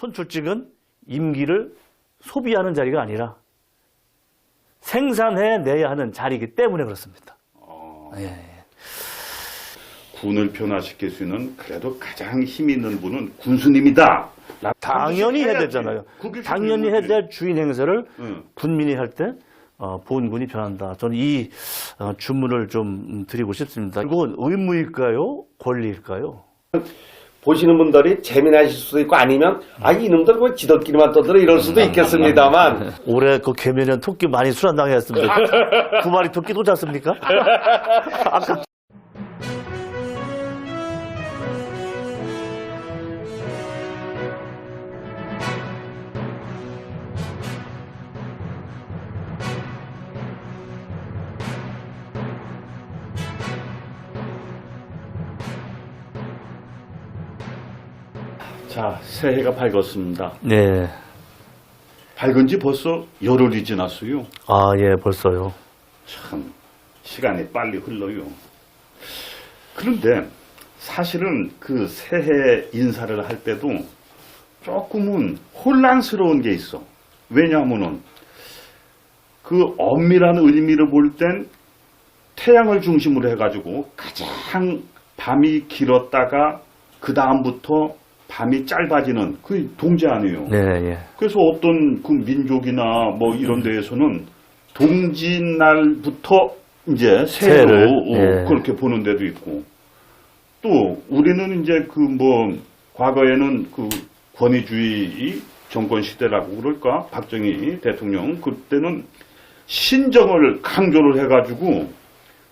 선출직은 임기를 소비하는 자리가 아니라 생산해내야 하는 자리이기 때문에 그렇습니다. 예. 군을 변화시킬 수 있는 그래도 가장 힘 있는 분은 군수님이다. 당연히 해야 되잖아요. 당연히 해야 될 주인 행세를 군민이 할 때 본군이 변한다. 저는 이 주문을 좀 드리고 싶습니다. 이건 의무일까요? 권리일까요? 보시는 분들이 재미나실 수도 있고 아니면 이놈들 왜 지들끼리만 떠들어 이럴 수도 있겠습니다만 올해 그 개면연 토끼 많이 수란당했습니다. 9마리 토끼 또 잤습니까? 아까 자, 새해가 밝았습니다. 네. 밝은 지 벌써 열흘이 지났어요. 예, 벌써요. 참 시간이 빨리 흘러요. 그런데 사실은 그 새해 인사를 할 때도 조금은 혼란스러운 게 있어. 왜냐하면은 그 엄밀한 의미를 볼 땐 태양을 중심으로 해가지고 가장 밤이 길었다가 그 다음부터 밤이 짧아지는 그 동지 아니에요. 네, 예. 그래서 어떤 그 민족이나 뭐 이런 데에서는 동짓날부터 이제 새해로 예. 그렇게 보는 데도 있고, 또 우리는 이제 그 뭐 과거에는 그 권위주의 정권 시대라고 그럴까, 박정희 대통령 그때는 신정을 강조를 해가지고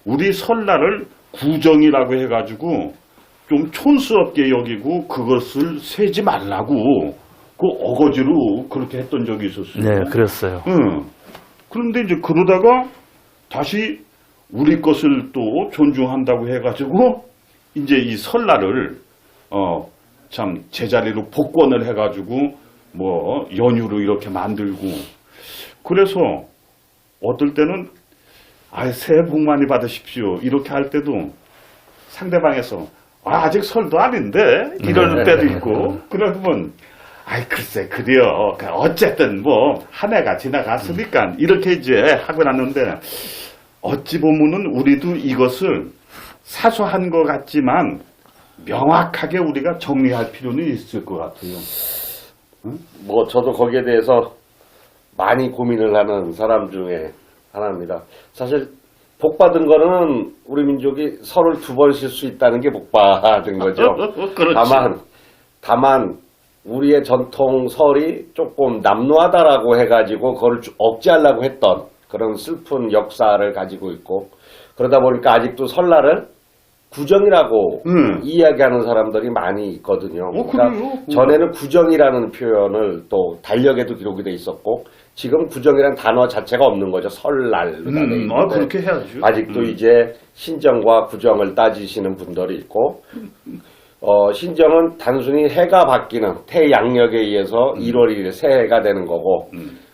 우리 설날을 구정이라고 해가지고 좀 촌스럽게 여기고 그것을 세지 말라고 그 어거지로 그렇게 했던 적이 있었어요. 네, 그랬어요. 그런데 이제 그러다가 다시 우리 것을 또 존중한다고 해가지고 이제 이 설날을 참 제자리로 복권을 해가지고 뭐 연휴로 이렇게 만들고, 그래서 어떨 때는 새해 복 많이 받으십시오 이렇게 할 때도 상대방에서 아직 설도 아닌데 이럴 때도 있고, 그러면 글쎄 그래요, 어쨌든 뭐 한 해가 지나갔으니까 이렇게 이제 하고 났는데, 어찌 보면은 우리도 이것을 사소한 것 같지만 명확하게 우리가 정리할 필요는 있을 것 같아요. 뭐 저도 거기에 대해서 많이 고민을 하는 사람 중에 하나입니다. 사실 복 받은 거는 우리 민족이 설을 2번 쉴 수 있다는 게 복 받은 거죠. 그렇지. 다만 우리의 전통 설이 조금 남루하다라고 해가지고 그걸 억제하려고 했던 그런 슬픈 역사를 가지고 있고, 그러다 보니까 아직도 설날을 구정이라고 이야기하는 사람들이 많이 있거든요. 그러니까 전에는 구정이라는 표현을 또 달력에도 기록이 돼 있었고, 지금 구정이라는 단어 자체가 없는 거죠. 설날로 돼 있는데 그렇게 해야죠. 아직도 이제 신정과 구정을 따지시는 분들이 있고, 신정은 단순히 해가 바뀌는 태양력에 의해서 1월 1일 새해가 되는 거고,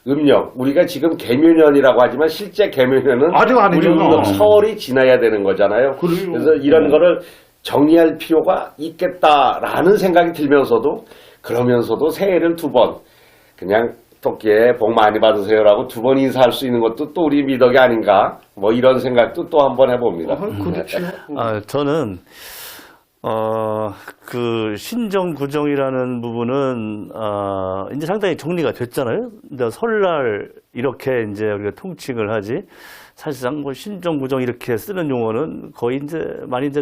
음력, 우리가 지금 개묘년이라고 하지만 실제 개묘년은 아직 아니잖아. 우리 설이 지나야 되는 거잖아요. 그래요. 그래서 이런 거를 정리할 필요가 있겠다라는 생각이 들면서도, 그러면서도 새해를 2번 그냥 토끼에 복 많이 받으세요라고 2번 인사할 수 있는 것도 또 우리 미덕이 아닌가, 뭐 이런 생각도 또 한번 해봅니다. 그렇죠. 저는 그 신정 구정이라는 부분은 이제 상당히 정리가 됐잖아요. 근데 설날 이렇게 이제 우리가 통칭을 하지, 사실상 뭐 신정 구정 이렇게 쓰는 용어는 거의 이제 많이 이제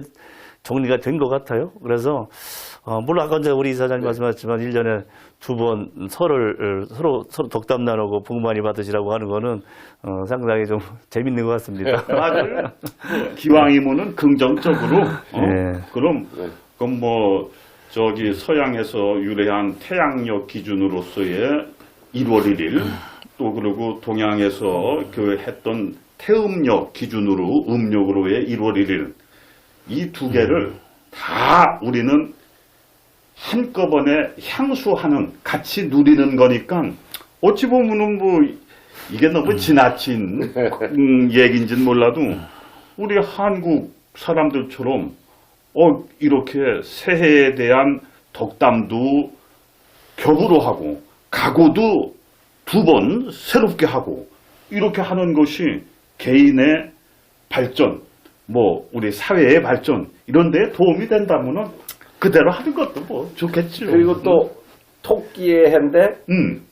정리가 된 것 같아요. 그래서 물론 아까 이제 우리 이사장님 말씀하셨지만 1년에 2번 설을 서로 덕담 나누고 복 많이 받으시라고 하는 거는 상당히 좀 재밌는 것 같습니다. 맞아요. 기왕이면은 긍정적으로. 네. 그럼 뭐 저기 서양에서 유래한 태양력 기준으로서의 1월 1일, 또 그리고 동양에서 그 했던 태음력 기준으로 음력으로의 1월 1일, 이 두 개를 다 우리는 한꺼번에 향수하는, 같이 누리는 거니까 어찌 보면은 뭐 이게 너무 지나친 얘기인지는 몰라도 우리 한국 사람들처럼 이렇게 새해에 대한 덕담도 겹으로 하고 가구도 2번 새롭게 하고 이렇게 하는 것이 개인의 발전, 뭐 우리 사회의 발전 이런 데 도움이 된다면은 그대로 하는 것도 뭐 좋겠죠. 그리고 또 토끼의 해인데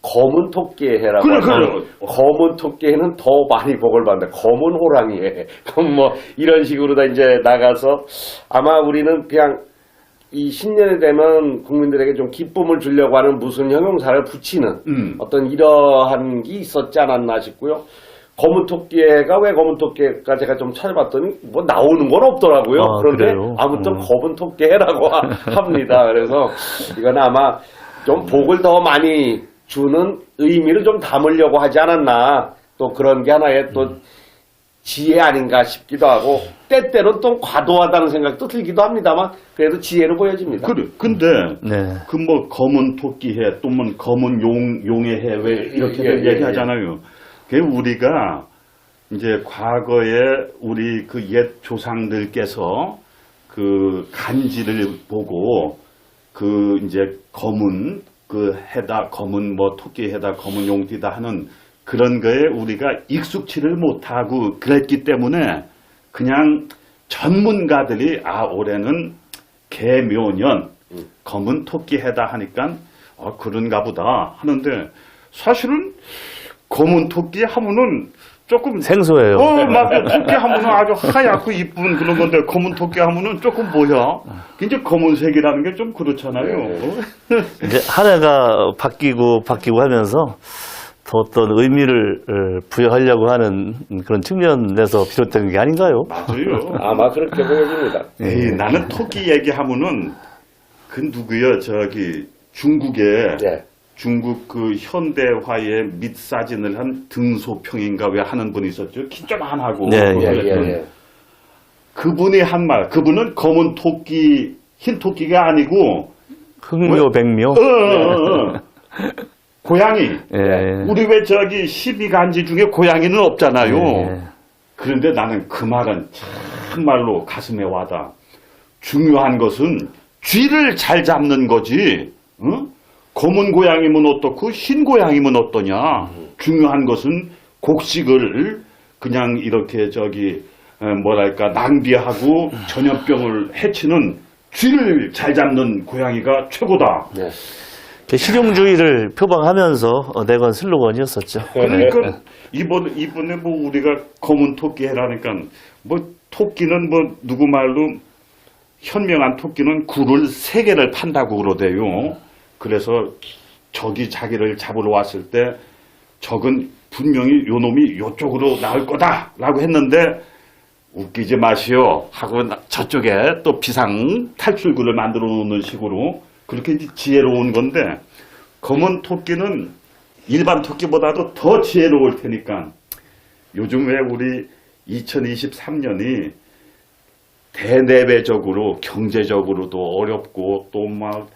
검은 토끼의 해라고 그래, 하면 그래. 검은 토끼에는 더 많이 복을 받는다. 검은 호랑이의 해. 그럼 뭐 이런 식으로 다 이제 나가서 아마 우리는 그냥 이 신년이 되면 국민들에게 좀 기쁨을 주려고 하는 무슨 형용사를 붙이는 어떤 이러한 게 있었지 않았나 싶고요. 검은 토끼가 왜 검은 토끼가 제가 좀 찾아봤더니 뭐 나오는 건 없더라고요. 아, 그런데 그래요? 아무튼 검은 토끼라고 합니다. 그래서 이건 아마 좀 복을 더 많이 주는 의미를 좀 담으려고 하지 않았나. 또 그런 게 하나의 또 지혜 아닌가 싶기도 하고 때때로 또 과도하다는 생각도 들기도 합니다만 그래도 지혜로 보여집니다. 그래. 근데 네. 그 뭐 검은 토끼 해, 또 뭐 검은 용의 해, 왜 이렇게 예. 얘기하잖아요. 그 우리가 이제 과거에 우리 그 옛 조상들께서 그 간지를 보고 그 이제 검은 그 해다, 검은 뭐 토끼 해다, 검은 용띠다 하는 그런 거에 우리가 익숙치를 못하고 그랬기 때문에 그냥 전문가들이 올해는 개묘년 검은 토끼 해다 하니까 그런가 보다 하는데 사실은 검은 토끼 하면은 조금 생소해요. 막 토끼 하면은 아주 하얗고 이쁜 그런 건데 검은 토끼 하면은 조금 뭐야? 이제 검은색이라는 게 좀 그렇잖아요. 이제 한 해가 바뀌고 하면서 더 어떤 의미를 부여하려고 하는 그런 측면에서 비롯된 게 아닌가요? 맞아요. 아마 그렇게 보여집니다. 에이, 나는 토끼 얘기하면은 그 누구야? 저기 중국에 네. 중국 그 현대화의 밑 사진을 한 등소평인가 왜 하는 분이 있었죠. 키 좀 안 하고. 네, 예. 그분이 한 말. 그분은 검은 토끼, 흰 토끼가 아니고 흑묘, 백묘. 고양이. 예. 우리 왜 저기 12간지 중에 고양이는 없잖아요. 예. 그런데 나는 그 말은 참말로 가슴에 와닿아. 중요한 것은 쥐를 잘 잡는 거지. 응? 검은 고양이면 어떻고 흰 고양이면 어떠냐. 중요한 것은 곡식을 그냥 이렇게 저기 뭐랄까 낭비하고 전염병을 해치는 쥐를 잘 잡는 고양이가 최고다. 네. 실용주의를 표방하면서 내건 슬로건이었었죠. 그러니까 이번에 뭐 우리가 검은 토끼 해라니까 뭐 토끼는 뭐 누구 말로 현명한 토끼는 굴을 3개를 판다고 그러대요. 그래서 적이 자기를 잡으러 왔을 때 적은 분명히 요 놈이 요쪽으로 나올 거다라고 했는데 웃기지 마시오 하고 저쪽에 또 비상 탈출구를 만들어 놓는 식으로 그렇게 이제 지혜로운 건데 검은 토끼는 일반 토끼보다도 더 지혜로울 테니까 요즘 왜 우리 2023년이 대내외적으로 경제적으로도 어렵고 또 막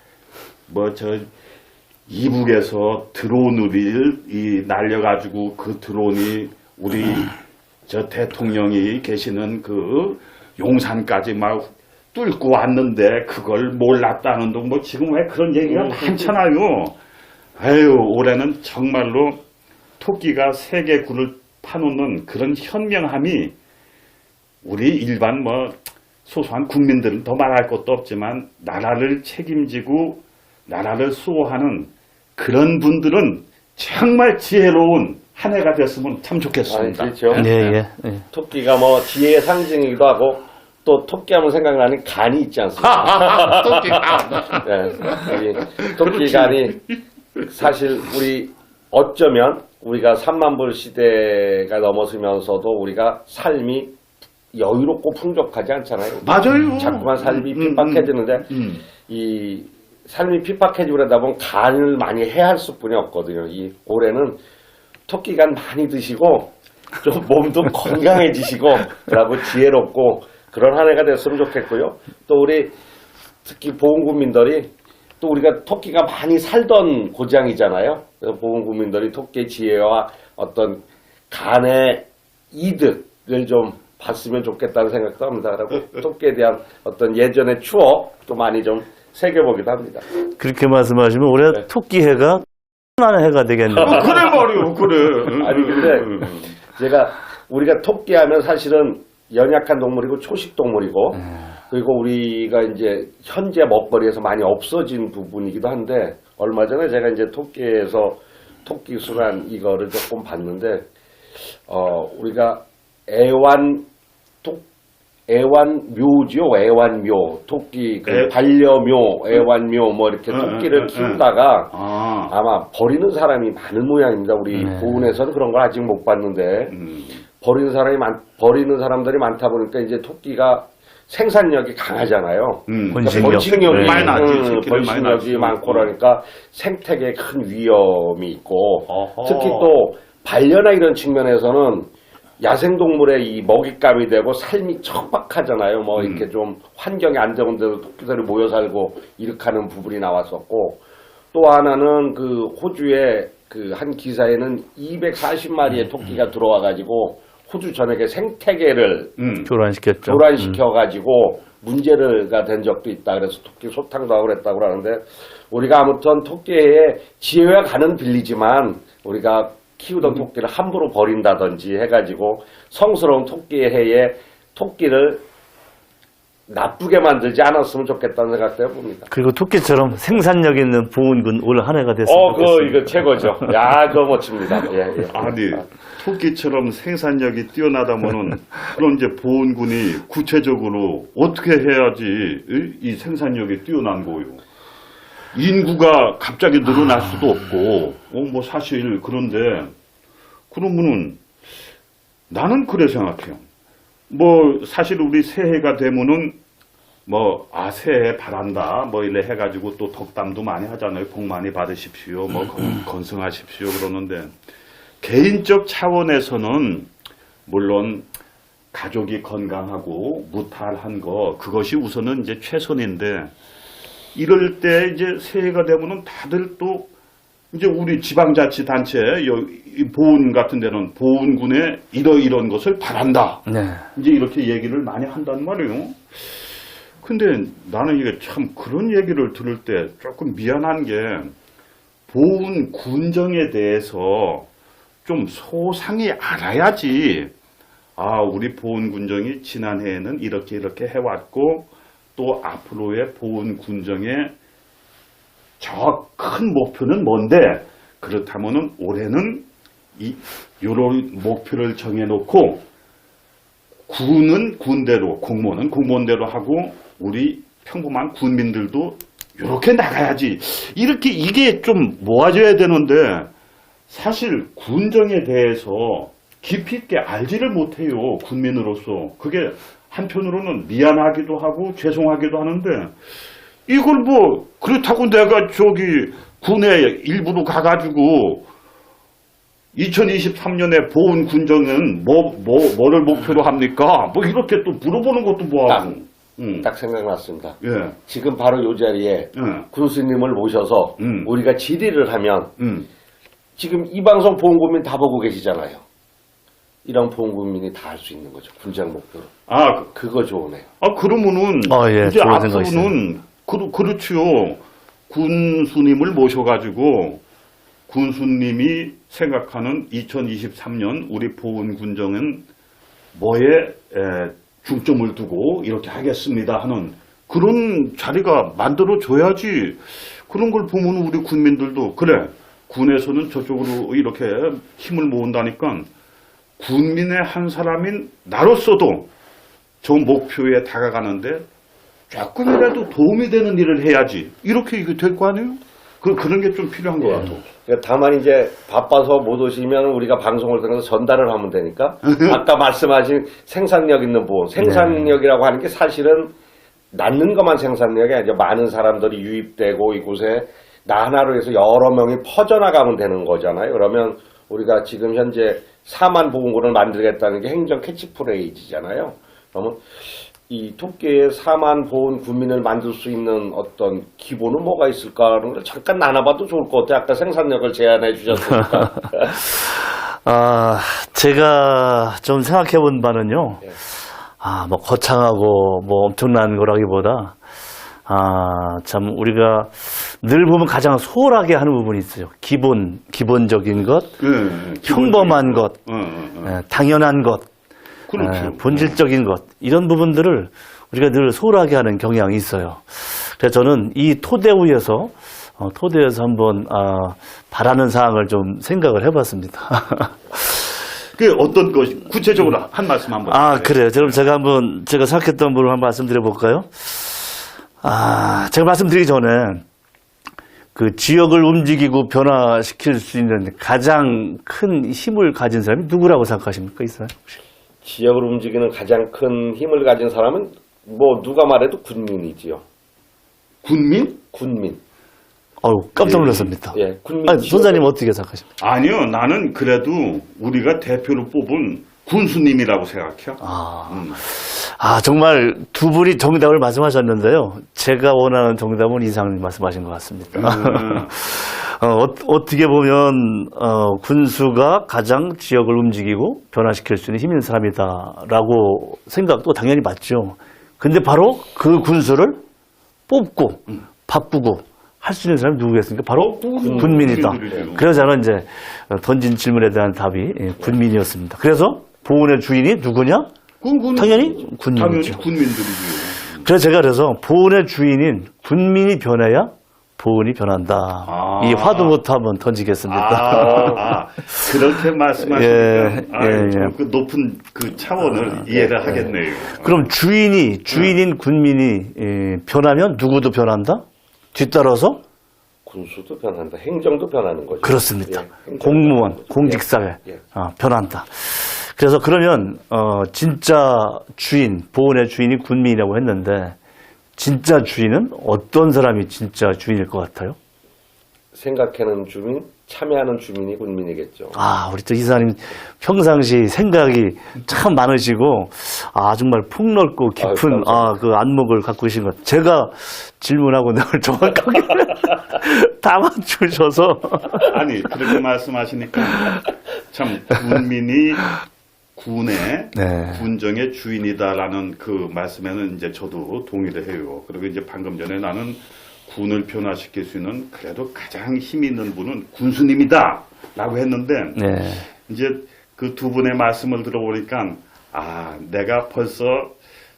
뭐 저 이북에서 드론을 날려가지고 그 드론이 우리 저 대통령이 계시는 그 용산까지 막 뚫고 왔는데 그걸 몰랐다는 둥 뭐 지금 왜 그런 얘기가 많잖아요. 아유 올해는 정말로 토끼가 3개 굴을 파놓는 그런 현명함이 우리 일반 뭐 소소한 국민들은 더 말할 것도 없지만 나라를 책임지고 나라를 수호하는 그런 분들은 정말 지혜로운 한 해가 됐으면 참 좋겠습니다. 그렇죠. 예. 토끼가 뭐 지혜의 상징이기도 하고 또 토끼하면 생각나는 간이 있지 않습니까? 토끼 간이 사실 우리 어쩌면 우리가 3만 불 시대가 넘어서면서도 우리가 삶이 여유롭고 풍족하지 않잖아요. 맞아요. 자꾸만 삶이 핍박해지는데 이 삶이 핍박해지고 그러다 보면 간을 많이 해할 수뿐이 없거든요. 이 올해는 토끼간 많이 드시고 좀 몸도 건강해지시고 그러고 지혜롭고 그런 한 해가 됐으면 좋겠고요. 또 우리 특히 보훈국민들이 또 우리가 토끼가 많이 살던 고장이잖아요. 그래서 보훈국민들이 토끼의 지혜와 어떤 간의 이득을 좀 봤으면 좋겠다는 생각도 합니다. 그리고 토끼에 대한 어떤 예전의 추억도 많이 좀 새겨보기도 합니다. 그렇게 말씀하시면 올해 네. 토끼해가 하나의 해가 되겠네요. 그래 말이요, 그래. 아니 근데 제가 우리가 토끼하면 사실은 연약한 동물이고 초식 동물이고 그리고 우리가 이제 현재 먹거리에서 많이 없어진 부분이기도 한데 얼마 전에 제가 이제 토끼에서 토끼 순환 이거를 조금 봤는데 우리가 애완묘지요, 애완묘 토끼 그 반려묘, 애완묘 뭐 이렇게 토끼를 키우다가 아마 버리는 사람이 많은 모양입니다. 우리 보훈에서는 그런 걸 아직 못 봤는데 버리는 사람들이 많다 보니까 이제 토끼가 생산력이 강하잖아요. 번식력. 번식력이 네. 많이 나지, 새끼를 많이 번식력이 낳지. 많고 그러니까 생태계에 큰 위험이 있고 어허. 특히 또 반려나 이런 측면에서는 야생동물의 이 먹잇감이 되고 삶이 척박하잖아요. 뭐 이렇게 좀 환경이 안 좋은 데도 토끼들이 모여 살고 이렇게 하는 부분이 나왔었고 또 하나는 그 호주의 그 한 기사에는 240마리의 토끼가 들어와 가지고 호주 전역의 생태계를 교란시켰죠. 교란시켜가지고 문제가 된 적도 있다. 그래서 토끼 소탕도 하고 그랬다고 그러는데 우리가 아무튼 토끼의 지혜와 가는 빌리지만 우리가 키우던 토끼를 함부로 버린다든지 해가지고 성스러운 토끼의 해에 토끼를 나쁘게 만들지 않았으면 좋겠다는 생각도 해봅니다. 그리고 토끼처럼 생산력 있는 보훈군 올 한 해가 됐으면 좋겠습니다. 이거 최고죠. 야, 그거 멋집니다. 예, 예. 아니, 토끼처럼 생산력이 뛰어나다면은 그런 이제 보훈군이 구체적으로 어떻게 해야지 이 생산력이 뛰어난 거요. 인구가 갑자기 늘어날 수도 없고, 뭐 사실 그런데 그러면은 나는 그래 생각해요. 뭐 사실 우리 새해가 되면은 뭐 새해 바란다 뭐 이래 해가지고 또 덕담도 많이 하잖아요. 복 많이 받으십시오. 뭐 건승하십시오 그러는데 개인적 차원에서는 물론 가족이 건강하고 무탈한 거 그것이 우선은 이제 최선인데 이럴 때 이제 새해가 되면은 다들 또 이제 우리 지방자치단체 이 보훈 같은 데는 보훈군에 이런 것을 바란다. 네. 이제 이렇게 얘기를 많이 한단 말이에요. 근데 나는 이게 참 그런 얘기를 들을 때 조금 미안한 게 보훈 군정에 대해서 좀 소상히 알아야지. 우리 보훈 군정이 지난해에는 이렇게 해왔고 또 앞으로의 보훈 군정의 저 큰 목표는 뭔데? 그렇다면은 올해는 이런 목표를 정해놓고 군은 군대로, 공무원은 공무원대로 하고 우리 평범한 군민들도 이렇게 나가야지. 이렇게 이게 좀 모아져야 되는데 사실 군정에 대해서 깊이 있게 알지를 못해요. 군민으로서. 그게 한편으로는 미안하기도 하고 죄송하기도 하는데 이걸 뭐 그렇다고 내가 저기 군에 일부로 가가지고 2023년에 보훈 군정은 뭐를 목표로 합니까? 뭐 이렇게 또 물어보는 것도 뭐하고. 딱 생각났습니다. 예. 지금 바로 이 자리에 군수님을 모셔서 우리가 질의를 하면 지금 이 방송 보훈국민 다 보고 계시잖아요. 이런 보훈국민이 다 할 수 있는 거죠. 군장 목표로. 그거 좋으네요. 그러면은 예, 이제 좋은 생각이시네요. 앞으로는 그렇지요. 군수님을 모셔가지고 군수님이 생각하는 2023년 우리 보훈 군정은 뭐에 중점을 두고 이렇게 하겠습니다 하는 그런 자리가 만들어줘야지. 그런 걸 보면 우리 군민들도 그래 군에서는 저쪽으로 이렇게 힘을 모은다니까 군민의 한 사람인 나로서도 저 목표에 다가가는데 조금이라도 도움이 되는 일을 해야지. 이렇게 이게 될 거 아니에요? 그런 게 좀 필요한 것 같아요. 다만 이제 바빠서 못 오시면 우리가 방송을 통해서 전달을 하면 되니까 아까 말씀하신 생산력 있는 보험. 생산력이라고 하는 게 사실은 낳는 것만 생산력이 아니죠. 많은 사람들이 유입되고 이곳에 나 하나로 해서 여러 명이 퍼져나가면 되는 거잖아요. 그러면 우리가 지금 현재 4만 보훈군을 만들겠다는 게 행정 캐치프레이즈잖아요. 그러면 이 토끼의 4만 보훈 군민을 만들 수 있는 어떤 기본은 뭐가 있을까 하는 걸 잠깐 나눠봐도 좋을 것 같아요. 아까 생산력을 제안해 주셨으니까. 제가 좀 생각해 본 바는요. 예. 뭐 거창하고 뭐 엄청난 거라기보다 참 우리가 늘 보면 가장 소홀하게 하는 부분이 있어요. 기본적인 것, 평범한 것, 당연한 것, 그렇죠. 본질적인 것, 이런 부분들을 우리가 늘 소홀하게 하는 경향이 있어요. 그래서 저는 이 토대위에서 한번 바라는 사항을 좀 생각을 해봤습니다. 그 어떤 것이 구체적으로 한 말씀 한번. 그래요. 그럼 제가 생각했던 부분을 한번 말씀드려 볼까요? 제가 말씀드리기 전에 그 지역을 움직이고 변화시킬 수 있는 가장 큰 힘을 가진 사람이 누구라고 생각하십니까? 있어요? 혹시? 지역을 움직이는 가장 큰 힘을 가진 사람은 뭐 누가 말해도 군민이지요. 군민? 군민. 깜짝 놀랐습니다. 예, 군민. 선생님 어떻게 생각하십니까? 아니요, 나는 그래도 우리가 대표로 뽑은 군수님이라고 생각해요. 정말 두 분이 정답을 말씀하셨는데요. 제가 원하는 정답은 이상님 말씀하신 것 같습니다. 어떻게 보면 군수가 가장 지역을 움직이고 변화시킬 수 있는 힘인 사람이다라고 생각도 당연히 맞죠. 근데 바로 그 군수를 뽑고 바꾸고 할 수 있는 사람이 누구겠습니까? 바로 군민이다. 군민들이죠. 그래서 저는 이제 던진 질문에 대한 답이 군민이었습니다. 그래서 보훈의 주인이 누구냐? 당연히 군민이죠. 당연히 군민들이죠. 그래서 보훈의 주인인 군민이 변해야 보훈이 변한다. 이 화두부터 한번 던지겠습니다. 그렇게 말씀하시니까 그 높은 그 차원을 이해를 하겠네요. 그럼 주인인 군민이 변하면 누구도 변한다? 뒤따라서 군수도 변한다. 행정도 변하는 거죠. 그렇습니다. 예, 공무원, 공직사회 예. 변한다. 그래서 그러면 진짜 주인, 보훈의 주인이 군민이라고 했는데 진짜 주인은 어떤 사람이 진짜 주인일 것 같아요? 생각하는 주민, 참여하는 주민이 군민이겠죠. 우리 또 이사님 평상시 생각이 참 많으시고, 정말 폭넓고 깊은, 그 안목을 갖고 계신 것. 제가 질문하고 내용을 정확하게 다 맞추셔서. 아니, 그렇게 말씀하시니까 참 군민이 군의 군정의 주인이다라는 그 말씀에는 이제 저도 동의를 해요. 그리고 이제 방금 전에 나는 군을 변화시킬 수 있는 그래도 가장 힘 있는 분은 군수님이다라고 했는데 이제 그 두 분의 말씀을 들어보니까 내가 벌써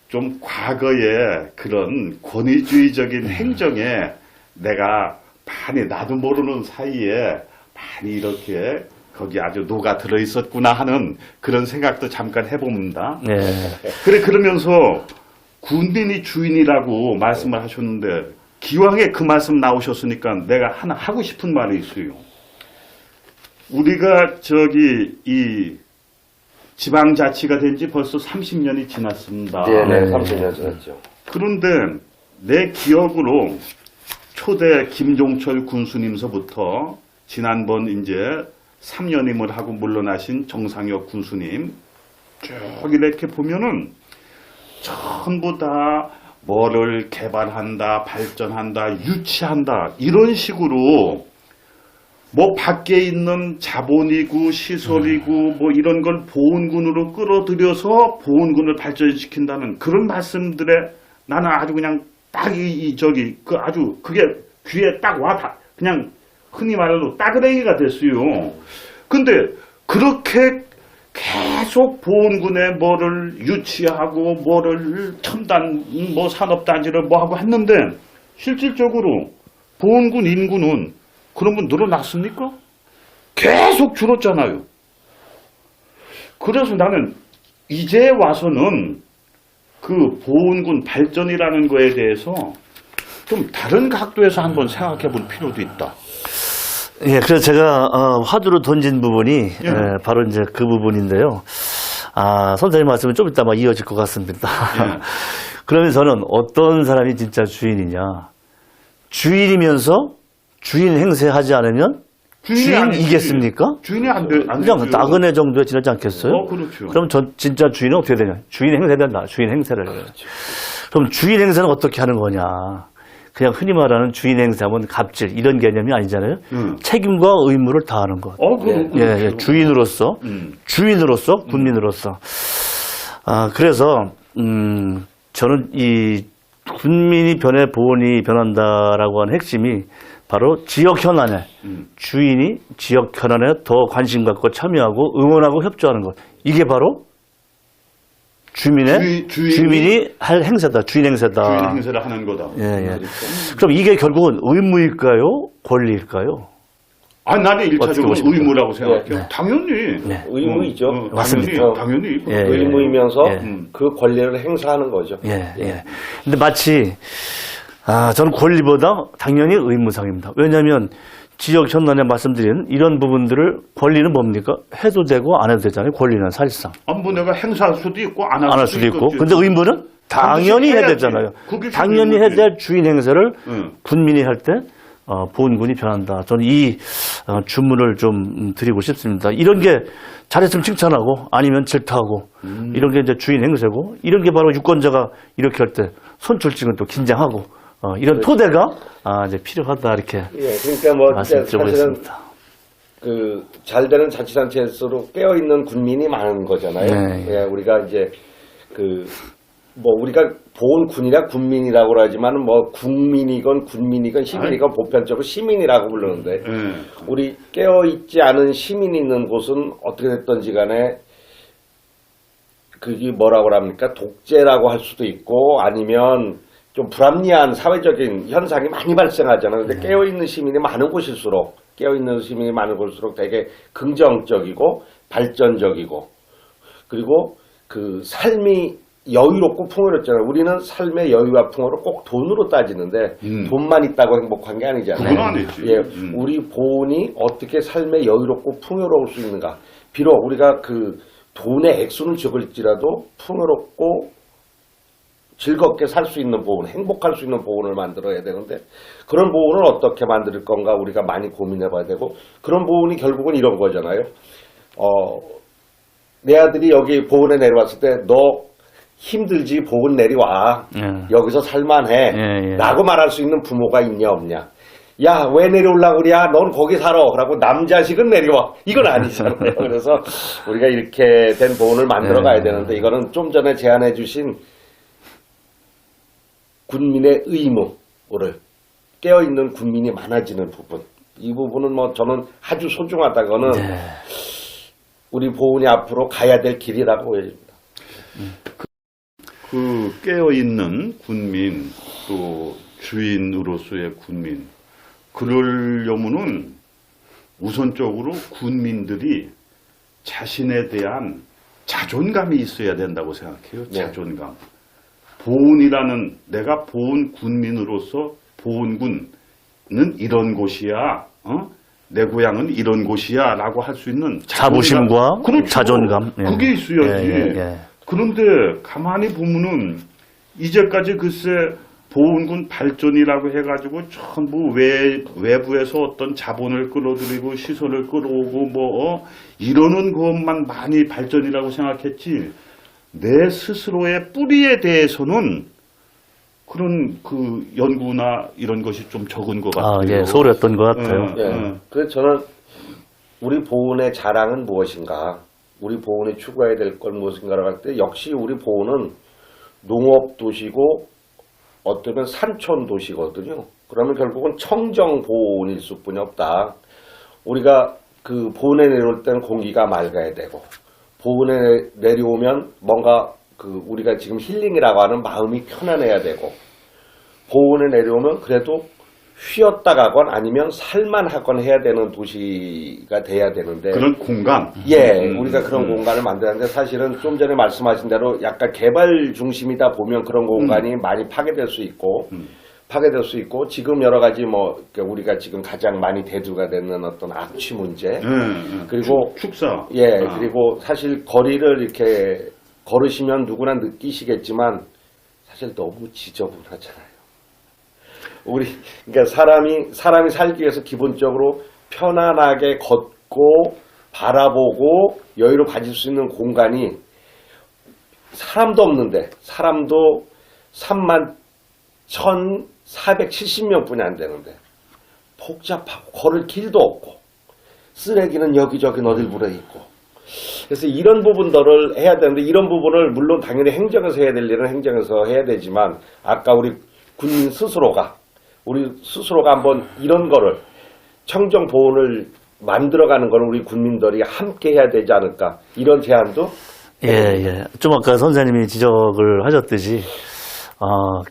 좀 과거에 그런 권위주의적인 행정에 내가 많이 나도 모르는 사이에 많이 이렇게 거기 아주 녹아 들어 있었구나 하는 그런 생각도 잠깐 해봅니다. 그러면서 군민이 주인이라고 말씀을 하셨는데 기왕에 그 말씀 나오셨으니까 내가 하나 하고 싶은 말이 있어요. 우리가 이 지방자치가 된 지 벌써 30년이 지났습니다. 네, 30년 지났죠. 그런데 내 기억으로 초대 김종철 군수님서부터 지난번 이제 3년임을 하고 물러나신 정상혁 군수님 쭉 이렇게 보면은 전부 다 뭐를 개발한다, 발전한다, 유치한다 이런 식으로 뭐 밖에 있는 자본이고 시설이고 뭐 이런 걸 보훈군으로 끌어들여서 보훈군을 발전시킨다는 그런 말씀들에 나는 아주 그냥 딱 아주 그게 귀에 딱 와 그냥 흔히 말로 따그레기가 됐어요. 근데 그렇게 계속 보훈군에 뭐를 유치하고 뭐를 첨단 뭐 산업단지를 뭐 하고 했는데 실질적으로 보훈군 인구는 그러면 늘어났습니까? 계속 줄었잖아요. 그래서 나는 이제 와서는 그 보훈군 발전이라는 거에 대해서 좀 다른 각도에서 한번 생각해 볼 필요도 있다. 그래서 제가 화두로 던진 부분이 바로 이제 그 부분인데요. 선생님 말씀은 좀 이따 이어질 것 같습니다. 그러면 저는 어떤 사람이 진짜 주인이냐? 주인이면서 주인 행세하지 않으면 주인이겠습니까? 주인이 안 되죠. 그냥 나그네 정도에 지나지 않겠어요? 그렇죠. 그럼 진짜 주인은 어떻게 되냐? 주인 행세된다. 주인 행세를. 그렇죠. 그럼 주인 행세는 어떻게 하는 거냐? 그냥 흔히 말하는 주인 행세하면 갑질 이런 개념이 아니잖아요. 책임과 의무를 다하는 것. 그렇죠. 주인으로서 군민으로서. 그래서 저는 이 군민이 변해 보온이 변한다라고 하는 핵심이 바로 지역 현안에 주인이 지역 현안에 더 관심 갖고 참여하고 응원하고 협조하는 것. 이게 바로 주민이 할 행사다. 주인 행사다. 주인 행세를 하는 거다. 예. 그럼 이게 결국은 의무일까요? 권리일까요? 아, 나는 일차적으로 어떻게 보십니까? 의무라고 생각해요. 네. 당연히. 네. 의무이죠. 맞습니다. 당연히. 예. 의무이면서 예. 그 권리를 행사하는 거죠. 예. 근데 마치 저는 권리보다 당연히 의무상입니다. 왜냐하면 지역 현안에 말씀드린 이런 부분들을 권리는 뭡니까? 해도 되고 안 해도 되잖아요. 권리는 사실상. 뭐 내가 행사할 수도 있고 안 안 할 수도 있고. 근데 의무는 당연히 해야 되잖아요. 그게 당연히 해야 의무지. 될 주인 행세를 응. 군민이 할 때 보훈군이 변한다. 저는 이 주문을 좀 드리고 싶습니다. 이런 게 잘했으면 칭찬하고 아니면 질타하고 이런 게 이제 주인 행세고 이런 게 바로 유권자가 이렇게 할 때 손출증은 또 긴장하고 이런 토대가 이제 필요하다 이렇게 예, 그러니까 뭐 말씀드리고 사실은 있습니다. 그 잘 되는 자치단체일수록 깨어 있는 군민이 많은 거잖아요. 네. 예, 우리가 이제 그 뭐 우리가 보훈군이라 군민이라고 하지만 뭐 국민이건 군민이건 시민이건 보편적으로 시민이라고 부르는데 예. 우리 깨어 있지 않은 시민이 있는 곳은 어떻게 됐던지 간에 그게 뭐라고 합니까? 독재라고 할 수도 있고 아니면 좀 불합리한 사회적인 현상이 많이 발생하잖아요. 근데 깨어있는 시민이 많은 곳일수록 깨어있는 시민이 많은 곳일수록 되게 긍정적이고 발전적이고 그리고 그 삶이 여유롭고 풍요롭잖아요. 우리는 삶의 여유와 풍요를 꼭 돈으로 따지는데 돈만 있다고 행복한 게 아니잖아요. 그건 아니지. 예, 우리 보훈이 어떻게 삶의 여유롭고 풍요로울 수 있는가. 비록 우리가 그 돈의 액수는 적을지라도 풍요롭고 즐겁게 살 수 있는 보훈, 행복할 수 있는 보훈을 만들어야 되는데 그런 보훈을 어떻게 만들 건가 우리가 많이 고민해 봐야 되고 그런 보훈이 결국은 이런 거잖아요. 내 아들이 여기 보훈에 내려왔을 때 너 힘들지 보훈 내려와. 여기서 살만해. 라고 말할 수 있는 부모가 있냐 없냐. 야, 왜 내려오려고 그래? 넌 거기 살아. 그러고 남자식은 내려와. 이건 아니잖아요. 그래서 우리가 이렇게 된 보훈을 만들어 가야 되는데 이거는 좀 전에 제안해 주신 군민의 의무를 깨어있는 군민이 많아지는 부분. 이 부분은 뭐 저는 아주 소중하다고는 우리 보훈이 앞으로 가야 될 길이라고 보여집니다. 그 깨어있는 군민 또 주인으로서의 군민 그러려면은 우선적으로 군민들이 자신에 대한 자존감이 있어야 된다고 생각해요. 네. 자존감. 보훈이라는 내가 보훈 군민으로서 보훈군은 이런 곳이야. 내 고향은 이런 곳이야 라고 할 수 있는 자부심과 그렇죠. 자존감. 그게 있어야지. 그런데 가만히 보면은 이제까지 글쎄 보훈군 발전이라고 해가지고 전부 외부에서 어떤 자본을 끌어들이고 시설을 끌어오고 이러는 것만 많이 발전이라고 생각했지 내 스스로의 뿌리에 대해서는 그런 그 연구나 이런 것이 좀 적은 것 같아요. 소홀했던 것 같아요. 그래서 저는 우리 보훈의 자랑은 무엇인가, 우리 보훈이 추구해야 될 건 무엇인가라고 할 때 역시 우리 보훈은 농업 도시고 어쩌면 산촌 도시거든요. 그러면 결국은 청정 보훈일 수뿐이 없다. 우리가 그 보훈에 내려올 때는 공기가 맑아야 되고 보훈에 내려오면 뭔가 그 우리가 지금 힐링이라고 하는 마음이 편안해야 되고 보훈에 내려오면 그래도 쉬었다 가건 아니면 살만하건 해야 되는 도시가 돼야 되는데 그런 공간. 우리가 그런 공간을 만드는데 사실은 좀 전에 말씀하신 대로 약간 개발 중심이다 보면 그런 공간이 많이 파괴될 수 있고 지금 여러 가지 우리가 지금 가장 많이 대두가 되는 어떤 악취 문제 그리고 축사 그리고 사실 거리를 이렇게 걸으시면 누구나 느끼시겠지만 사실 너무 지저분하잖아요. 그러니까 사람이 살기 위해서 기본적으로 편안하게 걷고 바라보고 여유를 가질 수 있는 공간이 사람도 없는데 사람도 31,470명뿐이 안 되는데 복잡하고 걸을 길도 없고 쓰레기는 여기저기 너들부려 있고 그래서 이런 부분들을 해야 되는데 이런 부분을 물론 당연히 행정에서 해야 될 일은 행정에서 해야 되지만 아까 우리 군민 스스로가 한번 이런 거를 청정 보훈을 만들어가는 걸 우리 군민들이 함께 해야 되지 않을까 이런 제안도 예. 좀 아까 선생님이 지적을 하셨듯이,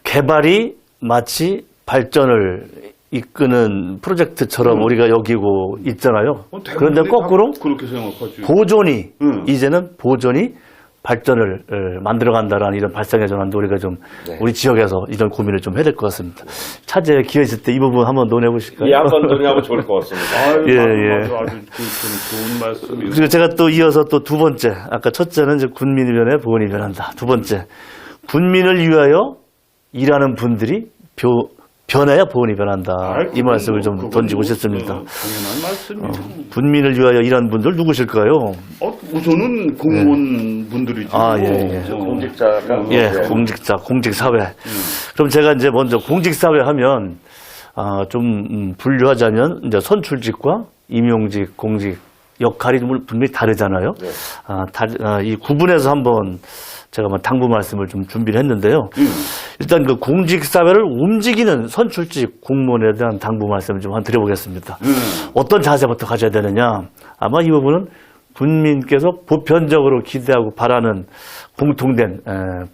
개발이 마치 발전을 이끄는 프로젝트처럼 우리가 여기고 있잖아요. 그런데 거꾸로 그렇게 생각하지. 보존이, 이제는 보존이 발전을 만들어간다라는 이런 발상의 전환도 우리가 좀 네. 우리 지역에서 이런 고민을 좀 해야 될 것 같습니다. 차제에 기회 있을 때 이 부분 한번 논해 보실까요? 이 한번 논의하면 좋을 것 같습니다. 아유, 예. 아주 좋은 말씀이에요. 그리고 제가 또 이어서 또 두 번째, 아까 첫째는 이제 군민이 변해 보훈이 변한다. 두 번째, 군민을 위하여 일하는 분들이 변해야 보훈이 변한다. 아이, 이 말씀을 좀 그건 던지고 뭐, 싶습니다. 당연한 말씀이죠. 군민을 위하여 일하는 분들 누구실까요? 우선은 공무원 분들이죠. 예. 공직자가 예, 공직자, 공직사회. 그럼 제가 이제 먼저 공직사회 하면, 좀, 분류하자면, 이제 선출직과 임용직, 공직 역할이 분명히 다르잖아요. 네. 이 구분해서 한번 제가 당부 말씀을 좀 준비를 했는데요. 일단 그 공직사회를 움직이는 선출직 공무원에 대한 당부 말씀을 좀 드려보겠습니다. 어떤 자세부터 가져야 되느냐. 아마 이 부분은 군민께서 보편적으로 기대하고 바라는 공통된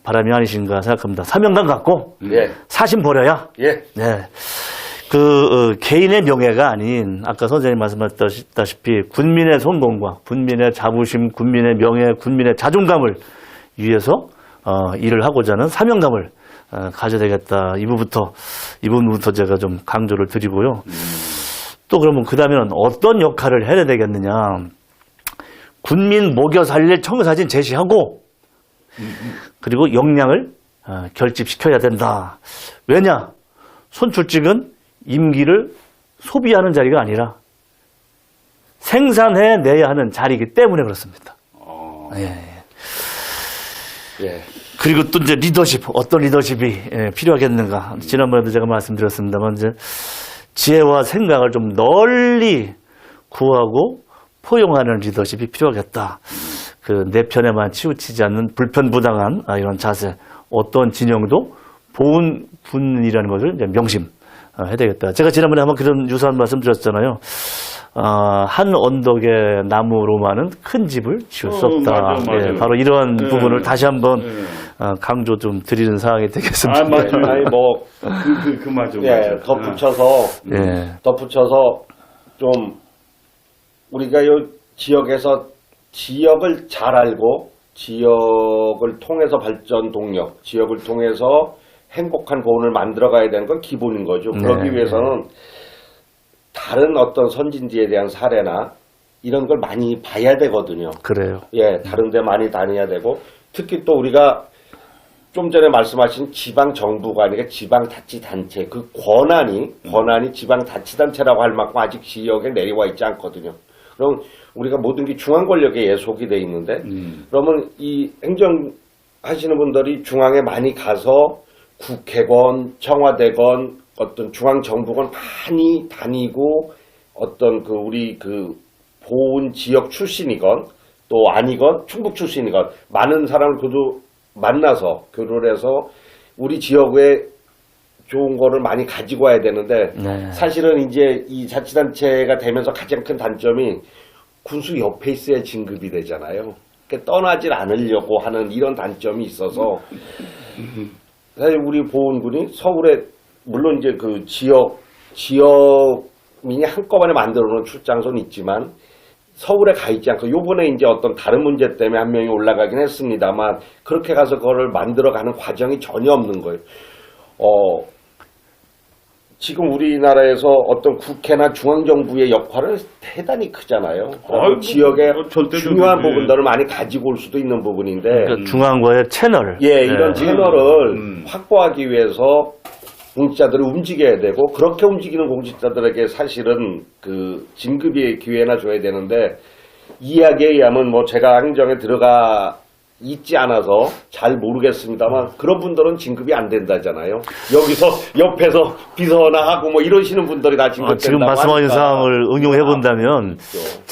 바람이 아니신가 생각합니다. 사명감 갖고 예. 사심 버려야. 예. 네. 개인의 명예가 아닌 아까 선생님 말씀하셨다시피 군민의 선봉과 군민의 자부심, 군민의 명예, 군민의 자존감을 위해서 일을 하고자 하는 사명감을 가져야 되겠다. 이 부분부터 제가 좀 강조를 드리고요. 또 그러면 그 다음에는 어떤 역할을 해야 되겠느냐. 군민 먹여 살릴 청사진 제시하고 그리고 역량을 결집시켜야 된다. 왜냐? 선출직은 임기를 소비하는 자리가 아니라 생산해내야 하는 자리이기 때문에 그렇습니다. 예. 그리고 또 이제 리더십, 어떤 리더십이 필요하겠는가. 지난번에도 제가 말씀드렸습니다만, 이제 지혜와 생각을 좀 널리 구하고 포용하는 리더십이 필요하겠다. 내 편에만 치우치지 않는 불편부당한 이런 자세, 어떤 진영도 보훈군이라는 것을 이제 명심해야 되겠다. 제가 지난번에 한번 그런 유사한 말씀 드렸잖아요. 한 언덕의 나무로만은 큰 집을 지을 수 없다. 맞아. 예, 바로 이러한 부분을 다시 한번 강조 좀 드리는 사항이 되겠습니다. 맞아. 아니 뭐 맞아. 예, 덧붙여서 좀 우리가 요 지역에서 지역을 잘 알고 지역을 통해서 발전 동력, 지역을 통해서 행복한 보훈을 만들어 가야 되는 건 기본인 거죠. 그러기 위해서는 다른 어떤 선진지에 대한 사례나 이런 걸 많이 봐야 되거든요. 그래요. 예, 다른 데 많이 다녀야 되고 특히 또 우리가 좀 전에 말씀하신 지방정부가 아니라 지방자치단체 그 권한이 지방자치단체라고 할 만큼 아직 지역에 내려와 있지 않거든요. 그럼 우리가 모든 게 중앙 권력에 예속이 돼 있는데 그러면 이 행정하시는 분들이 중앙에 많이 가서 국회건 청와대건 어떤 중앙정부건 많이 다니고 어떤 우리 보훈 지역 출신이건 또 아니건 충북 출신이건 많은 사람을 만나서 교류를 해서 우리 지역에 좋은 거를 많이 가지고 와야 되는데 사실은 이제 이 자치단체가 되면서 가장 큰 단점이 군수 옆에 있어야 진급이 되잖아요. 그러니까 떠나질 않으려고 하는 이런 단점이 있어서 사실 우리 보훈군이 서울에 물론 이제 지역민이 한꺼번에 만들어 놓은 출장소는 있지만 서울에 가 있지 않고 요번에 이제 어떤 다른 문제 때문에 한 명이 올라가긴 했습니다만 그렇게 가서 그거를 만들어가는 과정이 전혀 없는 거예요. 지금 우리나라에서 어떤 국회나 중앙정부의 역할은 대단히 크잖아요. 지역의 중요한 부분들을 많이 가지고 올 수도 있는 부분인데 그러니까 중앙과의 채널. 이런 채널을 확보하기 위해서 공직자들을 움직여야 되고 그렇게 움직이는 공직자들에게 사실은 진급의 기회나 줘야 되는데 이야기에 의하면 제가 행정에 들어가 있지 않아서 잘 모르겠습니다만 그런 분들은 진급이 안 된다잖아요. 여기서 옆에서 비서나 하고 이러시는 분들이 다 진급된다고 지금 말씀하신 사항을 응용해 본다면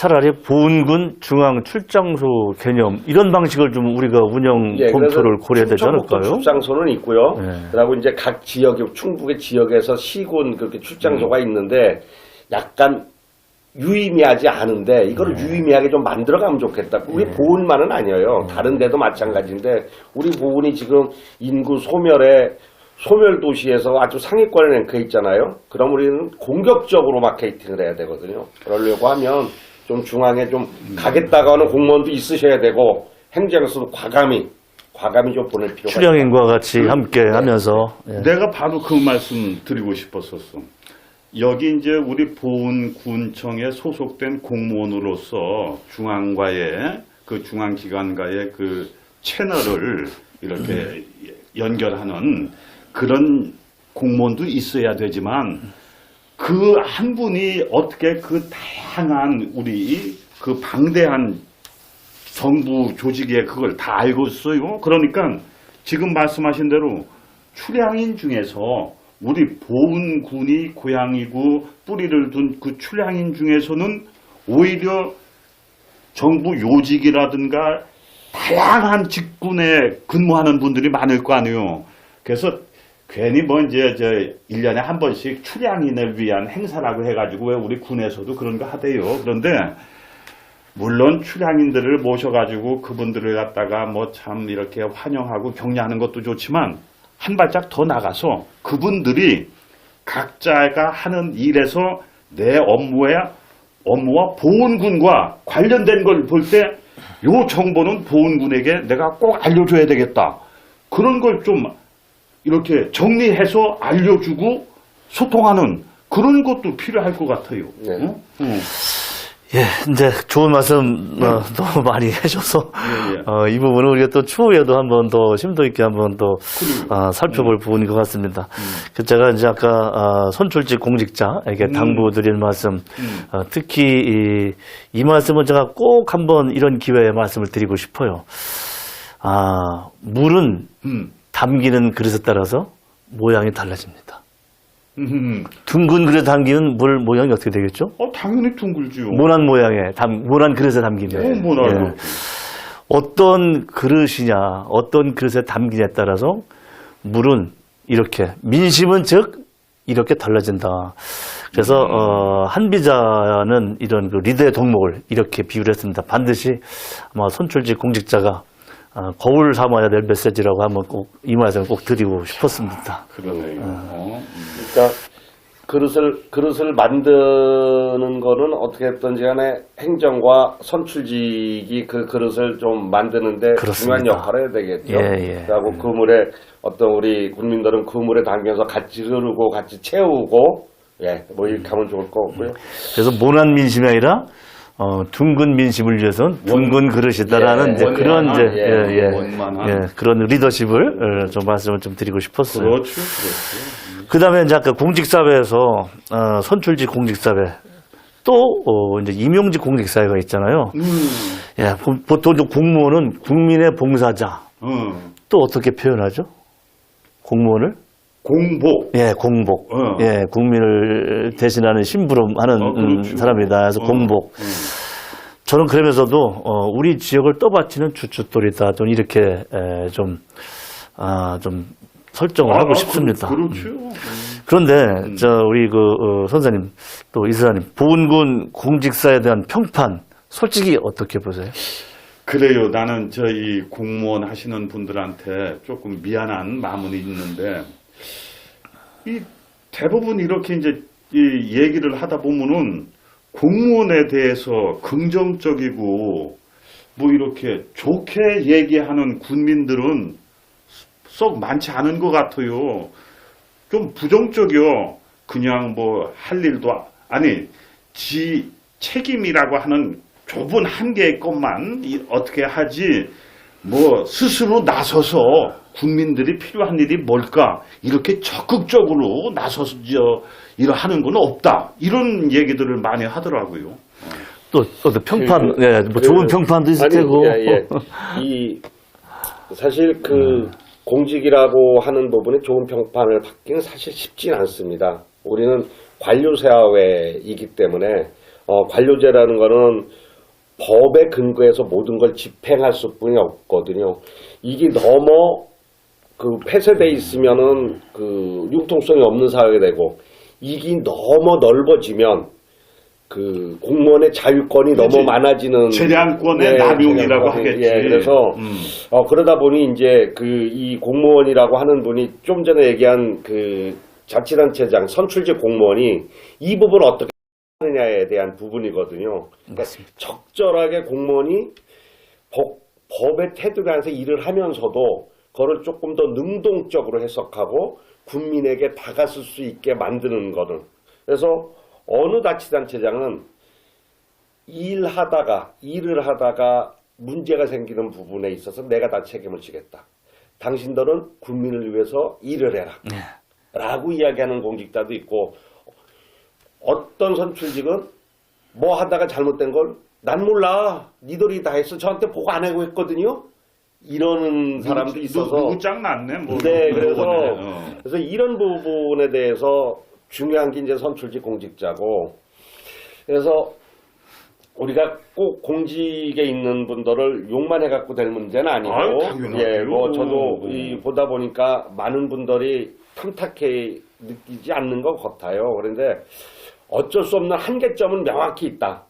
차라리 보훈군 중앙 출장소 개념 이런 방식을 좀 우리가 운영 검토를 고려해야 되지 않을까요? 출장소는 있고요. 네. 그리고 이제 각 지역에 충북의 지역에서 시군 그렇게 출장소가 있는데 약간 유의미하지 않은데 이거를 유의미하게 좀 만들어가면 좋겠다. 우리 보훈만은 아니에요. 다른 데도 마찬가지인데 우리 보훈이 지금 인구 소멸 도시에서 아주 상위권에 랭크해 있잖아요. 그럼 우리는 공격적으로 마케팅을 해야 되거든요. 그러려고 하면 좀 중앙에 좀 가겠다고 하는 공무원도 있으셔야 되고 행정에서도 과감히 좀 보낼 필요가 있다. 출향인과 같이 함께 하면서 예. 내가 바로 그 말씀 드리고 싶었었어. 여기 이제 우리 보훈군청에 소속된 공무원으로서 중앙과의 그 중앙기관과의 그 채널을 이렇게 연결하는 그런 공무원도 있어야 되지만 그 한 분이 어떻게 그 다양한 우리 그 방대한 정부 조직에 그걸 다 알고 있어요. 그러니까 지금 말씀하신 대로 출향인 중에서 우리 보훈군이 고향이고 뿌리를 둔 그 출향인 중에서는 오히려 정부 요직이라든가 다양한 직군에 근무하는 분들이 많을 거 아니에요. 그래서 괜히 뭐 이제 1년에 한 번씩 출향인을 위한 행사라고 해가지고 왜 우리 군에서도 그런 거 하대요. 그런데 물론 출향인들을 모셔가지고 그분들을 갖다가 뭐 참 이렇게 환영하고 격려하는 것도 좋지만 한 발짝 더 나가서 그분들이 각자가 하는 일에서 내 업무와 보훈군과 관련된 걸 볼 때 요 정보는 보훈군에게 내가 꼭 알려줘야 되겠다. 그런 걸 좀 이렇게 정리해서 알려주고 소통하는 그런 것도 필요할 것 같아요. 네. 예, 이제 좋은 말씀 너무 많이 해줘서 이 부분은 우리가 또 추후에도 한번 더 심도 있게 한번 더 살펴볼 부분인 것 같습니다. 그 제가 이제 아까 선출직 공직자에게 당부드릴 말씀, 특히 이 말씀은 제가 꼭 한번 이런 기회에 말씀을 드리고 싶어요. 물은 담기는 그릇에 따라서 모양이 달라집니다. 둥근 그릇에 담기는 물 모양이 어떻게 되겠죠? 당연히 둥글지요. 모난 모양에 모난 그릇에 담기면 모난 어떤 그릇이냐, 어떤 그릇에 담기냐에 따라서 물은 이렇게 민심은 즉 이렇게 달라진다. 그래서 한비자는 이런 그 리더의 덕목을 이렇게 비유를 했습니다. 반드시 아마 선출직 공직자가 거울 삼아야 될 메시지라고 한번 꼭 이 말씀을 꼭 드리고 싶었습니다. 그러네요. 그러니까 그릇을 만드는 거는 어떻게 했든지 간에 행정과 선출직이 그 그릇을 좀 만드는데 그렇습니다. 중요한 역할을 해야 되겠죠. 예. 그리고 그 물에 어떤 우리 국민들은 그 물에 담겨서 같이 흐르고 같이 채우고 뭐 이렇게 하면 좋을 것 같고요. 그래서 모난 민심이 아니라 둥근 민심을 위해서는 둥근 그릇이다라는 이제 그런 그런 리더십을 좀 말씀을 좀 드리고 싶었어요. 그렇죠. 그다음에 이제 아까 공직사회에서 선출직 공직사회 또 이제 임용직 공직사회가 있잖아요. 예, 보통 공무원은 국민의 봉사자. 또 어떻게 표현하죠? 공무원을? 공복. 예, 공복. 예, 국민을 대신하는 심부름하는 그렇죠. 사람이다. 그래서 공복. 저는 그러면서도 우리 지역을 떠받치는 주춧돌이다. 좀 이렇게 좀 설정을 하고 싶습니다. 그렇죠. 그런데 우리 선생님 또 이사장님 보훈군 공직사에 대한 평판 솔직히 어떻게 보세요? 그래요. 나는 저희 공무원 하시는 분들한테 조금 미안한 마음은 있는데 이 대부분 이렇게 이제 이 얘기를 하다 보면은 공무원에 대해서 긍정적이고 뭐 이렇게 좋게 얘기하는 군민들은 썩 많지 않은 것 같아요. 좀 부정적이요. 그냥 뭐 할 일도 아니 지 책임이라고 하는 좁은 한계의 것만 어떻게 하지 뭐 스스로 나서서 국민들이 필요한 일이 뭘까 이렇게 적극적으로 나서서 하는 건 없다 이런 얘기들을 많이 하더라고요. 또 평판 뭐 좋은 평판도 있을 테고 사실 공직이라고 하는 부분에 좋은 평판을 받기는 사실 쉽진 않습니다. 우리는 관료사회이기 때문에 관료제라는 거는 법에 근거해서 모든 걸 집행할 수뿐이 없거든요. 이게 너무 폐쇄돼 있으면은 융통성이 없는 사회가 되고, 이게 너무 넓어지면 공무원의 자유권이 너무 많아지는 재량권의 남용이라고 하겠지. 예, 그래서 그러다 보니 이제 이 공무원이라고 하는 분이 좀 전에 얘기한 자치단체장 선출직 공무원이 이 부분을 어떻게 하느냐에 대한 부분이거든요. 그러니까 적절하게 공무원이 법의 테두리 안에서 일을 하면서도 그걸 조금 더 능동적으로 해석하고 국민에게 다가설 수 있게 만드는 거는. 그래서 어느 자치단체장은 일을 하다가 문제가 생기는 부분에 있어서 내가 다 책임을 지겠다. 당신들은 국민을 위해서 일을 해라. 라고 이야기하는 공직자도 있고, 어떤 선출직은 뭐 하다가 잘못된 걸 난 몰라. 니들이 다 했어. 저한테 보고 안 하고 했거든요. 이러는 사람도 있어서. 누구 짱났네. 뭐. 네, 그래서 이런 부분에 대해서 중요한 게 이제 선출직 공직자고, 그래서 우리가 꼭 공직에 있는 분들을 욕만 해갖고 될 문제는 아니고, 예, 뭐 저도 보다 보니까 많은 분들이 탐탁해 느끼지 않는 것 같아요. 그런데 어쩔 수 없는 한계점은 명확히 있다.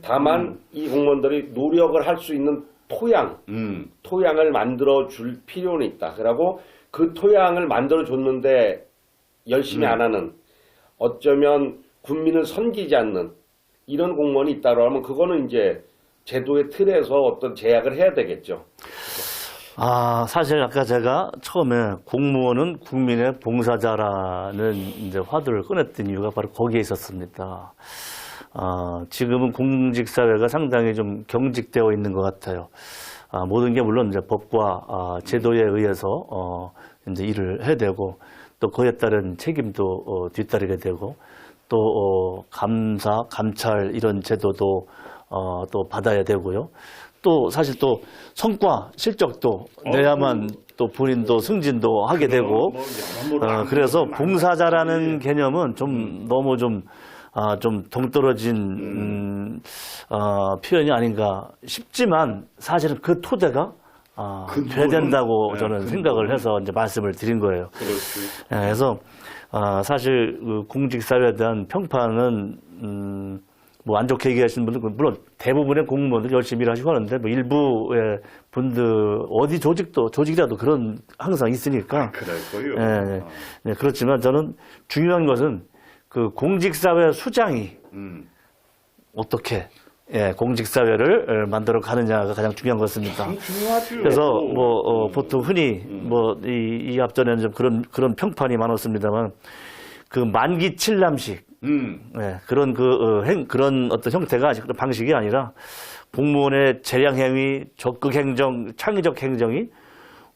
다만 이 공무원들이 노력을 할 수 있는 토양을 만들어 줄 필요는 있다. 그리고 그 토양을 만들어 줬는데 열심히 안 하는, 어쩌면 국민을 섬기지 않는 이런 공무원이 있다고 하면 그거는 이제 제도의 틀에서 어떤 제약을 해야 되겠죠. 사실 아까 제가 처음에 공무원은 국민의 봉사자라는 이제 화두를 꺼냈던 이유가 바로 거기에 있었습니다. 지금은 공직사회가 상당히 좀 경직되어 있는 것 같아요. 모든 게 물론 이제 법과 제도에 의해서 이제 일을 해야 되고, 또 그에 따른 책임도 뒤따르게 되고, 또 감사, 감찰 이런 제도도 또 받아야 되고요. 또 사실 또 성과, 실적도 내야만 또 본인도 승진도 하게 되고, 그래서 봉사자라는 개념은 좀 너무 좀 동떨어진 표현이 아닌가 싶지만, 사실은 그 토대가 돼야 된다고 저는 생각을 해서 이제 말씀을 드린 거예요. 그래서 사실 공직사회에 대한 평판은 뭐 안 좋게 얘기하시는 분들, 물론 대부분의 공무원들 열심히 일하시고 하는데, 뭐 일부의 분들 어디 조직이라도 그런 항상 있으니까. 그럴 거요. 네, 그렇지만 저는 중요한 것은 그 공직사회 수장이 어떻게 공직사회를 만들어 가느냐가 가장 중요한 것 같습니다. 중요하죠. 그래서 뭐 보통 흔히 뭐 이 앞전에는 좀 그런 평판이 많았습니다만, 그 만기 칠남식 그런 어떤 형태가 그런 방식이 아니라, 공무원의 재량 행위, 적극 행정, 창의적 행정이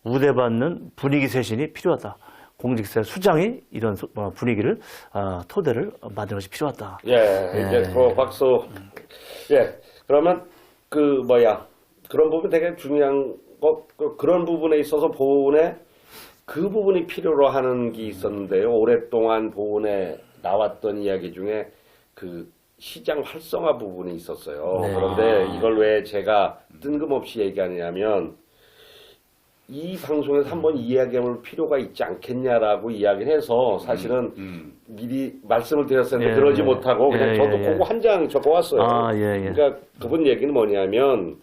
우대받는 분위기 쇄신이 필요하다. 공직사회 수장이 이런 분위기를 토대를 만드는 것이 필요하다. 이제 박수. 그러면 그런 부분 되게 중요한 거, 그런 부분에 있어서 보훈에 그 부분이 필요로 하는 게 있었는데요. 오랫동안 보훈에 나왔던 이야기 중에 그 시장 활성화 부분이 있었어요. 그런데 이걸 왜 제가 뜬금없이 얘기하냐면, 이 방송에서 한번 이야기해볼 필요가 있지 않겠냐라고 이야기를 해서 사실은 미리 말씀을 드렸었는데 그러지 못하고 그냥 저도 그거 한 장 적어왔어요. 그러니까 그분 얘기는 뭐냐면,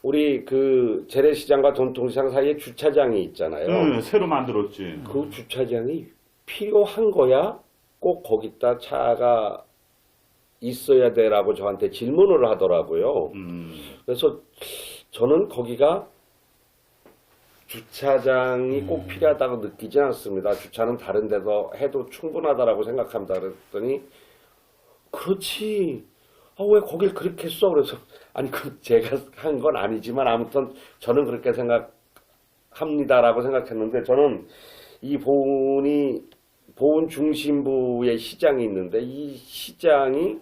우리 그 재래시장과 전통시장 사이에 주차장이 있잖아요. 새로 만들었지. 그 주차장이 필요한 거야? 꼭 거기다 차가 있어야 돼라고 저한테 질문을 하더라고요. 그래서 저는 거기가 주차장이 꼭 필요하다고 느끼지 않습니다. 주차는 다른 데서 해도 충분하다라고 생각합니다. 그랬더니, 그렇지. 왜 거길 그렇게 써? 그래서, 아니, 제가 한 건 아니지만 아무튼 저는 그렇게 생각합니다라고 생각했는데, 저는 이 보훈 중심부의 시장이 있는데, 이 시장이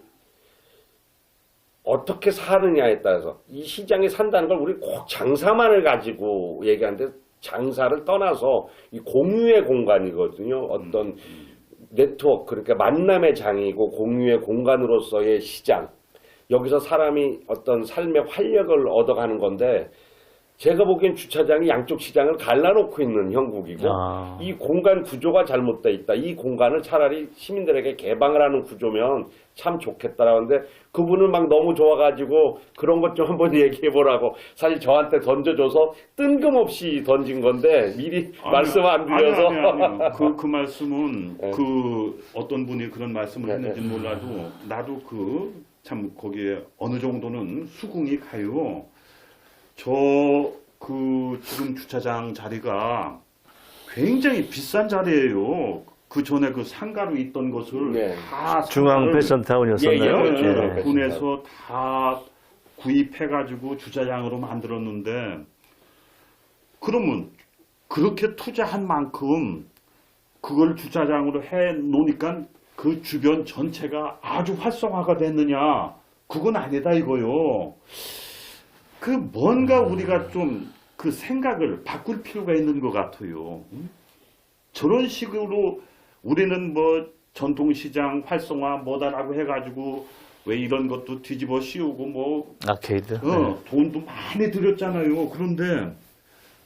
어떻게 사느냐에 따라서, 이 시장이 산다는 걸 우리 꼭 장사만을 가지고 얘기하는데, 장사를 떠나서 이 공유의 공간이거든요. 어떤 네트워크, 그러니까 만남의 장이고 공유의 공간으로서의 시장, 여기서 사람이 어떤 삶의 활력을 얻어가는 건데, 제가 보기엔 주차장이 양쪽 시장을 갈라놓고 있는 형국이고, 이 공간 구조가 잘못되어 있다. 이 공간을 차라리 시민들에게 개방을 하는 구조면 참 좋겠다라는데, 그분은 막 너무 좋아가지고 그런 것 좀 한번 얘기해보라고 사실 저한테 던져줘서 뜬금없이 던진 건데 미리 말씀 안 드려서. 아니요. 그 말씀은 네. 그 어떤 분이 그런 말씀을 했는지 네. 몰라도 나도 참 거기에 어느 정도는 수긍이 가요. 지금 주차장 자리가 굉장히 비싼 자리예요. 그 전에 그 상가로 있던 것을 네. 다 중앙 패션타운이었었나요? 예, 예. 예. 군에서 다 구입해가지고 주차장으로 만들었는데, 그러면 그렇게 투자한 만큼 그걸 주차장으로 해 놓으니까 그 주변 전체가 아주 활성화가 됐느냐? 그건 아니다 이거요. 뭔가 우리가 좀 그 생각을 바꿀 필요가 있는 것 같아요. 저런 식으로 우리는 전통시장 활성화 뭐다라고 해가지고 왜 이런 것도 뒤집어 씌우고 아케이드. 돈도 많이 들였잖아요. 그런데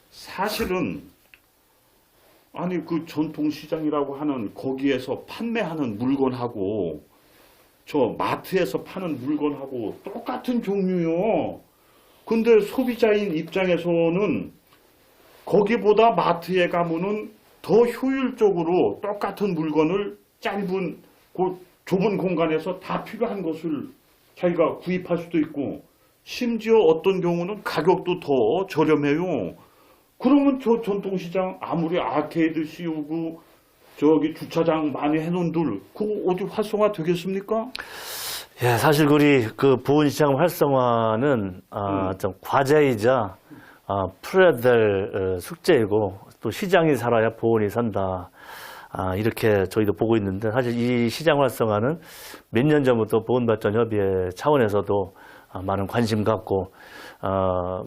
사실은 아니 그 전통시장이라고 하는 거기에서 판매하는 물건하고 저 마트에서 파는 물건하고 똑같은 종류요. 근데 소비자인 입장에서는 거기보다 마트에 가면은 더 효율적으로 똑같은 물건을 짧은 좁은 공간에서 다 필요한 것을 자기가 구입할 수도 있고, 심지어 어떤 경우는 가격도 더 저렴해요. 그러면 저 전통시장 아무리 아케이드 씌우고 저기 주차장 많이 해놓은들 그거 어디 활성화 되겠습니까? 예, 사실 우리 그 보훈시장 활성화는 좀 과제이자 풀어야 될 숙제이고, 또 시장이 살아야 보훈이 산다. 이렇게 저희도 보고 있는데, 사실 이 시장 활성화는 몇 년 전부터 보훈발전협의회 차원에서도 많은 관심 갖고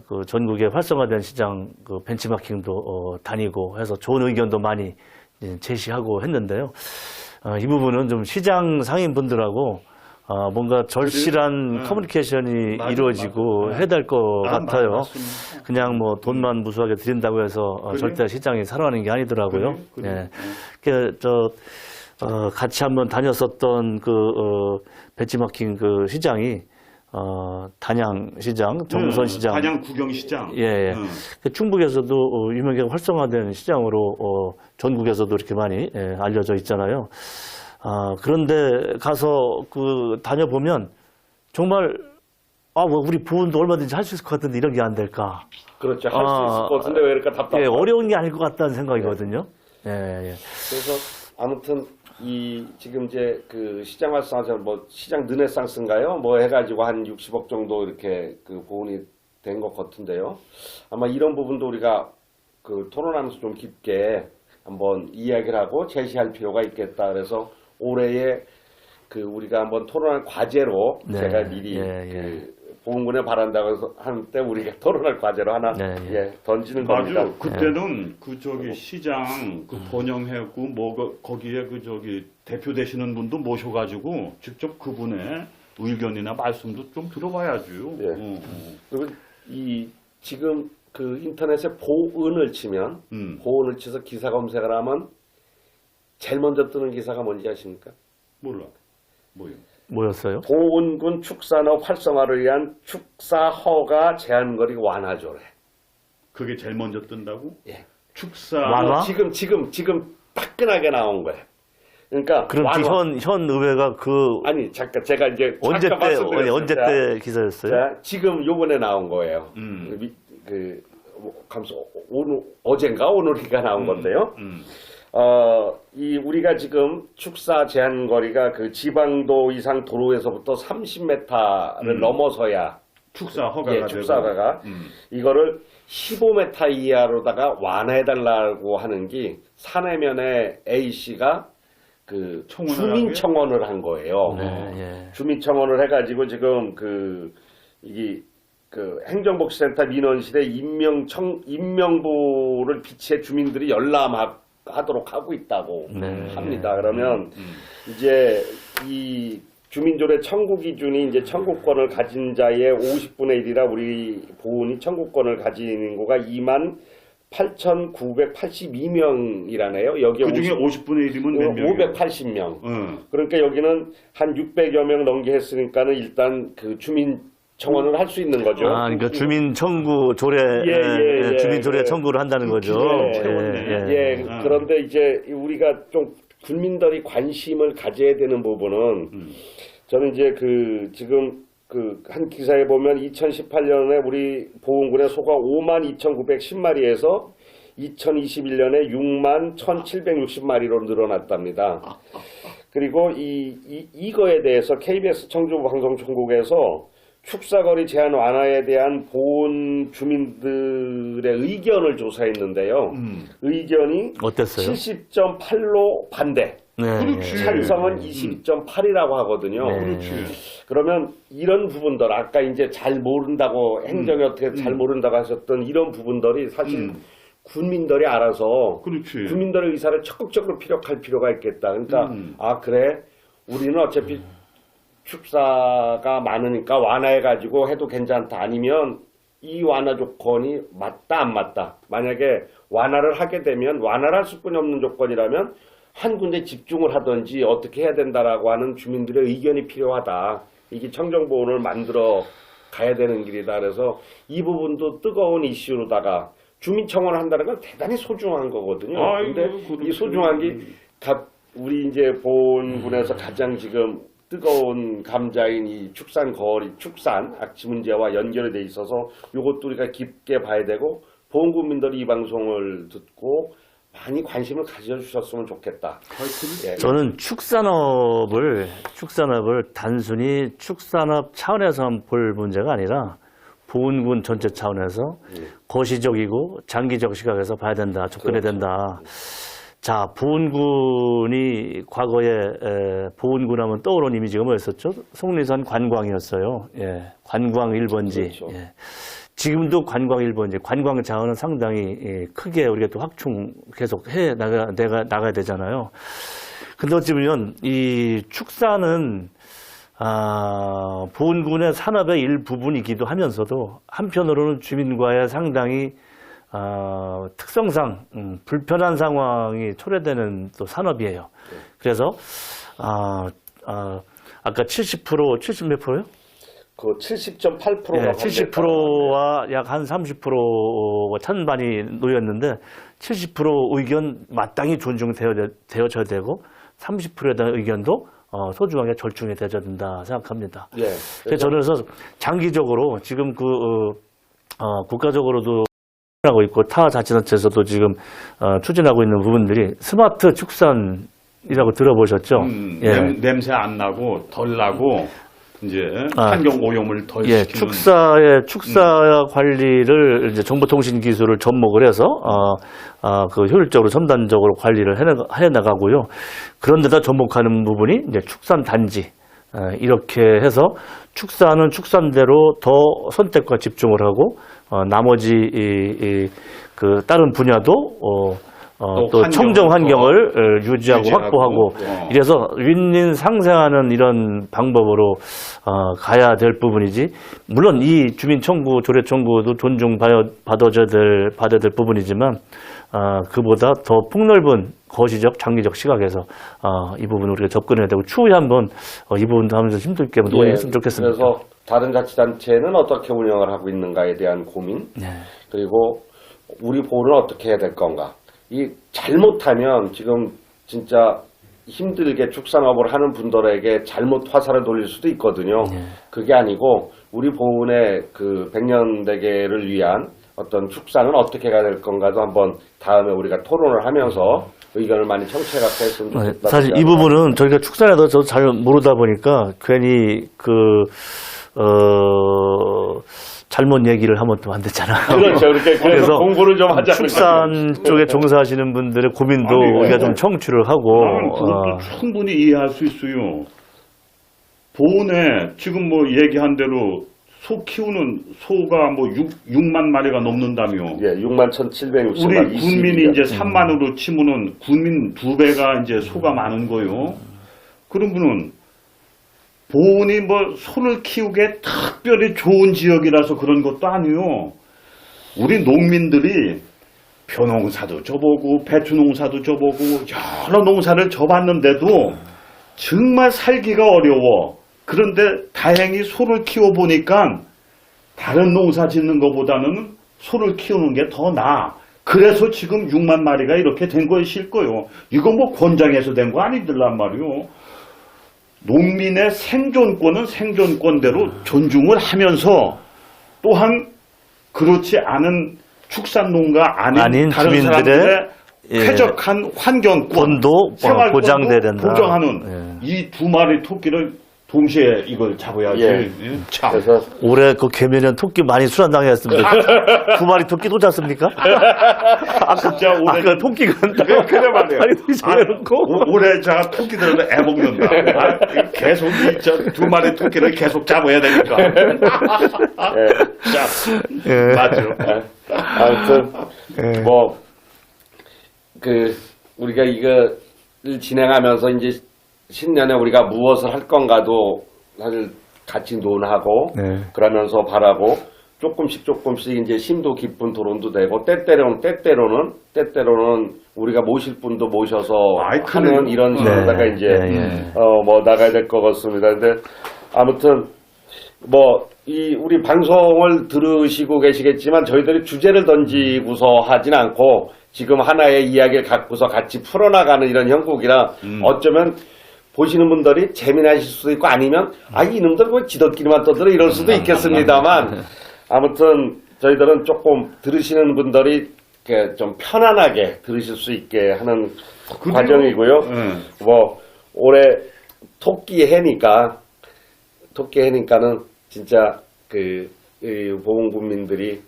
그 전국에 활성화된 시장 그 벤치마킹도 다니고 해서 좋은 의견도 많이 제시하고 했는데요. 이 부분은 좀 시장 상인분들하고 뭔가 절실한 커뮤니케이션이 맞아, 이루어지고 맞아. 해야 될 것 같아요. 맞습니다. 그냥 돈만 무수하게 드린다고 해서 절대 시장이 살아나는 게 아니더라고요. 그래. 같이 한번 다녔었던 벤치마킹 그 시장이 단양시장, 정선시장, 단양 구경시장. 예. 그 충북에서도 유명하게 활성화된 시장으로 전국에서도 이렇게 많이 알려져 있잖아요. 그런데 가서 다녀보면 정말 우리 보훈도 얼마든지 할 수 있을 것 같은데 이런 게 안 될까? 그렇죠. 할 수 있을 것 같은데 왜 이렇게 답답해? 예, 어려운 게 아닐 것 같다는 생각이거든요. 예. 그래서 아무튼 지금 이제 그 시장 활성화 시장 르네상스인가요? 해가지고 한 60억 정도 이렇게 그 보훈이 된 것 같은데요. 아마 이런 부분도 우리가 토론하면서 좀 깊게 한번 이야기를 하고 제시할 필요가 있겠다. 그래서 올해에 우리가 한번 토론할 과제로 제가 미리 보훈군에 바란다고 해서 한때 우리가 토론할 과제로 하나 던지는 겁니다. 맞아요. 그때는 시장 번영회고 거기에 대표 되시는 분도 모셔가지고 직접 그분의 의견이나 말씀도 좀 들어봐야죠. 그리고 지금 인터넷에 보은을 치면 보은을 쳐서 기사 검색을 하면 제일 먼저 뜨는 기사가 뭔지 아십니까? 몰라. 뭐였어요? 보훈군 축산업 활성화를 위한 축사 허가 제한거리 완화조례. 그게 제일 먼저 뜬다고? 예. 축사 완화? 지금 따끈하게 나온 거예요. 그러니까 그럼 현 의회가 아니 잠깐 제가 이제 언제 말씀드렸습니다. 때 기사였어요? 자, 지금 요번에 나온 거예요. 어젠가 오늘이가 나온 건데요. 우리가 지금 축사 제한 거리가 지방도 이상 도로에서부터 30m를 넘어서야 축사 허가가 축사가 이거를 15m 이하로다가 완화해달라고 하는 게 사내면에 A씨가 주민 청원을 한 거예요. 주민 청원을 해가지고 지금 행정복지센터 민원실에 임명부를 비치해 주민들이 열람하고 하도록 하고 있다고 네. 합니다. 그러면 이제 이 주민조례 청구 기준이 이제 청구권을 가진 자의 50분의 1이라 우리 보훈이 청구권을 가진 인구가 28,982명이라네요. 여기에 그 중에 50분의 1이면 몇 명이에요? 580명. 그러니까 여기는 한 600여 명 넘게 했으니까는 일단 그 주민 청원을 할 수 있는 거죠. 아, 그러니까 주민 청구 조례, 주민 조례 청구를 한다는 거죠. 예. 그런데 이제 우리가 좀 국민들이 관심을 가져야 되는 부분은 저는 이제 그 지금 그 한 기사에 보면 2018년에 우리 보훈군의 소가 52,910마리에서 2021년에 61,760마리로 늘어났답니다. 그리고 이거에 대해서 KBS 청주방송총국에서 축사거리 제한 완화에 대한 보훈 주민들의 의견을 조사했는데요. 의견이 어땠어요? 70.8로 반대. 네. 찬성은 22.8이라고 하거든요. 그러면 이런 부분들 아까 이제 잘 모른다고 행정이 어떻게 잘 모른다고 하셨던 이런 부분들이 사실 군민들이 알아서 군민들의 의사를 적극적으로 피력할 필요가 있겠다. 그러니까 아 그래 우리는 어차피 축사가 많으니까 완화해가지고 해도 괜찮다. 아니면 이 완화 조건이 맞다 안 맞다. 만약에 완화를 하게 되면 완화를 할 수뿐이 없는 조건이라면 한 군데 집중을 하든지 어떻게 해야 된다라고 하는 주민들의 의견이 필요하다. 이게 청정보훈을 만들어 가야 되는 길이다. 그래서 이 부분도 뜨거운 이슈로다가 주민청원을 한다는 건 대단히 소중한 거거든요. 근데 이 소중한 게 우리 이제 보훈군에서 가장 지금 뜨거운 감자인 이 축산 악취 문제와 연결이 돼 있어서 이것도 우리가 깊게 봐야 되고 보훈군민들이 이 방송을 듣고 많이 관심을 가져주셨으면 좋겠다. 저는 축산업을 단순히 축산업 차원에서 볼 문제가 아니라 보훈군 전체 차원에서 거시적이고 장기적 시각에서 봐야 된다, 접근해야 된다. 자, 보훈군이 과거에 보훈군 하면 떠오르는 이미지가 뭐였었죠? 속리산 관광이었어요. 예, 관광 1번지. 그렇죠. 예. 지금도 관광 1번지. 관광 자원은 상당히 크게 우리가 또 확충 계속 나가야 되잖아요. 근데 어찌 보면 이 축사는 보훈군의 산업의 일부분이기도 하면서도 한편으로는 주민과의 상당히 특성상 불편한 상황이 초래되는 또 산업이에요. 그래서 아까 70 몇 프로요? 그 70.8%가 네, 70%와 약 한 30%가 찬반이 놓였는데 70% 의견 마땅히 존중되어져야 되고 30%에 대한 의견도 소중하게 절충이 되어야 된다 생각합니다. 그래서 저는 그래서 장기적으로 지금 국가적으로도 하고 있고 타 자치단체에서도 지금 추진하고 있는 부분들이 스마트 축산이라고 들어보셨죠? 냄새 안 나고 덜 나고 이제 환경 오염을 덜 시키는 축사 관리를 이제 정보통신 기술을 접목을 해서 그 효율적으로 첨단적으로 관리를 해 나가고요. 그런데다 접목하는 부분이 이제 축산 단지 이렇게 해서 축사는 축산대로 더 선택과 집중을 하고 나머지 그 다른 분야도 또 청정 환경을 유지하고 확보하고 이래서 윈윈 상생하는 이런 방법으로 가야 될 부분이지. 물론 이 주민 청구, 조례 청구도 존중받아야 될 부분이지만 그보다 더 폭넓은 거시적, 장기적 시각에서 이 부분을 우리가 접근해야 되고 추후에 한번 이 부분도 하면서 힘들게 논의했으면 좋겠습니다. 그래서 다른 자치단체는 어떻게 운영을 하고 있는가에 대한 고민, 그리고 우리 보훈은 어떻게 해야 될 건가. 이 잘못하면 지금 진짜 힘들게 축산업을 하는 분들에게 잘못 화살을 돌릴 수도 있거든요. 그게 아니고 우리 보훈의 그 백년대계를 위한 어떤 축산은 어떻게 가야 될 건가도 한번 다음에 우리가 토론을 하면서 의견을 많이 청취해갖고 했으면 좋겠다. 사실 이 부분은 저희가 축산에 대해서 잘 모르다 보니까 괜히 잘못 얘기를 하면 또 안 되잖아요. 그렇죠. 그래서 공부를 좀 하자고. 축산 쪽에 종사하시는 분들의 고민도 우리가 좀 청취를 하고. 나는 그것도 충분히 이해할 수 있어요. 보훈에 지금 뭐 얘기한 대로 소 키우는 소가 뭐 6만 마리가 넘는다며. 예, 61,760만. 우리 군민이 이제 3만으로 치면은 군민 2배가 이제 소가 많은 거요. 그러면은 보온이 뭐 소를 키우기에 특별히 좋은 지역이라서 그런 것도 아니요. 우리 농민들이 벼농사도 져보고 배추농사도 져보고 여러 농사를 져봤는데도 정말 살기가 어려워. 그런데 다행히 소를 키워보니까 다른 농사 짓는 것보다는 소를 키우는 게 더 나아. 그래서 지금 6만 마리가 이렇게 된 것일 거요. 이거 뭐 권장해서 된 거 아니들란 말이요. 농민의 생존권은 생존권대로 존중을 하면서 또한 그렇지 않은 축산농가 아닌 다른 주민들의, 사람들의 예, 쾌적한 환경권, 권도 생활권도 보장돼야 된다. 보장하는 이 2마리 토끼를 동시에 이걸 잡아야지. 예. 예, 참. 그래서 올해 그 개면연 토끼 많이 수란당했습니다. 2마리 토끼 또 잡습니까? 진짜 올해 아까 토끼가 그래 말이에요. 아니 잡아놓고 올해 자 토끼들을 애먹는다. 계속 저 2마리 토끼를 계속 잡아야 되니까. 자, 예. 맞죠. 아무튼 예. 뭐 그 우리가 이거를 진행하면서 이제 신년에 우리가 무엇을 할 건가도 사실 같이 논하고 네. 그러면서 바라고 조금씩 이제 심도 깊은 토론도 되고 때때로는 우리가 모실 분도 모셔서 아이, 하는 그래요. 이런 식으로다가 네. 이제 네. 뭐 나가야 될 것 같습니다. 근데 아무튼 뭐 이 우리 방송을 들으시고 계시겠지만 저희들이 주제를 던지고서 하진 않고 지금 하나의 이야기를 갖고서 같이 풀어나가는 이런 형국이라 어쩌면 보시는 분들이 재미나실 수도 있고 아니면 이놈들 뭐 지들끼리만 떠들어 이럴 수도 있겠습니다만 아무튼 저희들은 조금 들으시는 분들이 이렇게 좀 편안하게 들으실 수 있게 하는 과정이고요. 뭐 올해 토끼 해니까는 진짜 그 보훈군민들이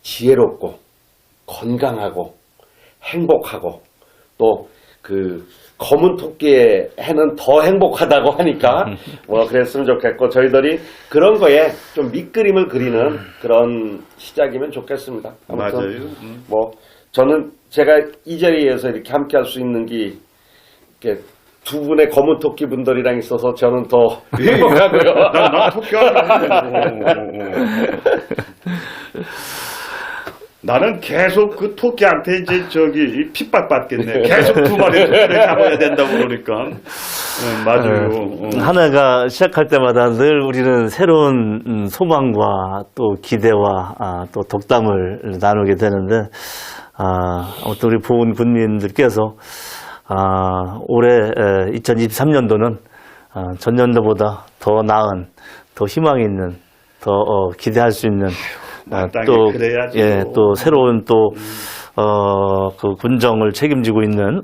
지혜롭고 건강하고 행복하고 또 그 검은 토끼의 해는 더 행복하다고 하니까 뭐 그랬으면 좋겠고 저희들이 그런 거에 좀 밑그림을 그리는 그런 시작이면 좋겠습니다. 아무튼 맞아요. 뭐 저는 제가 이 자리에서 이렇게 함께 할 수 있는 게 이렇게 두 분의 검은 토끼 분들이랑 있어서 저는 더 행복하고요. 난 토끼 아니야. 나는 계속 그 토끼한테 이제 저기 핍박 받겠네. 계속 2마리 토끼를 잡아야 된다고 그러니까. 맞아요. 한 해가 시작할 때마다 늘 우리는 새로운 소망과 또 기대와 또 덕담을 나누게 되는데 아무튼 우리 보훈 군민들께서 올해 2023년도는 전년도보다 더 나은, 더 희망이 있는, 더 기대할 수 있는 또, 그래야죠. 예, 또 새로운 또 그 군정을 책임지고 있는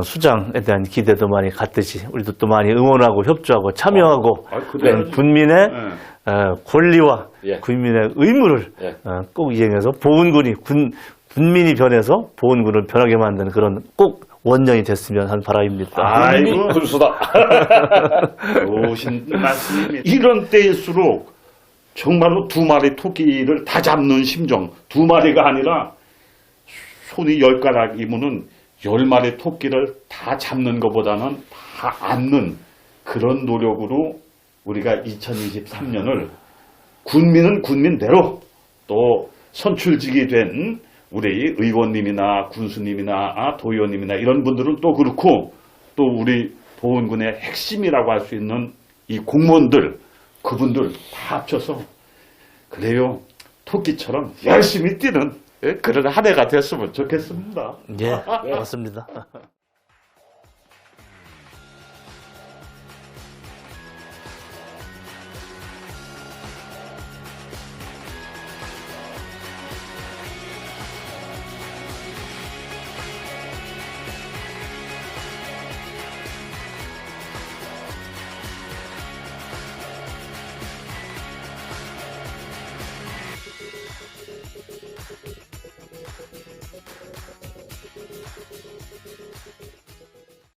수장에 대한 기대도 많이 갖듯이 우리도 또 많이 응원하고 협조하고 참여하고 그래야죠. 군민의 권리와 예. 군민의 의무를 예. 꼭 이행해서 보훈군이 군민이 변해서 보훈군을 변하게 만드는 그런 꼭 원령이 됐으면 하는 바람입니다. 아이고, 군수다. 좋으신 말씀입니다. 이런 때일수록 정말로 2마리 토끼를 다 잡는 심정, 2마리가 아니라 손이 10가락이면은 10마리 토끼를 다 잡는 것보다는 다 안는 그런 노력으로 우리가 2023년을 군민은 군민대로 또 선출직이 된 우리 의원님이나 군수님이나 도의원님이나 이런 분들은 또 그렇고 또 우리 보훈군의 핵심이라고 할 수 있는 이 공무원들 그분들 다 합쳐서 그래요 토끼처럼 열심히 뛰는 그런 한 해가 됐으면 좋겠습니다. 예, 맞습니다.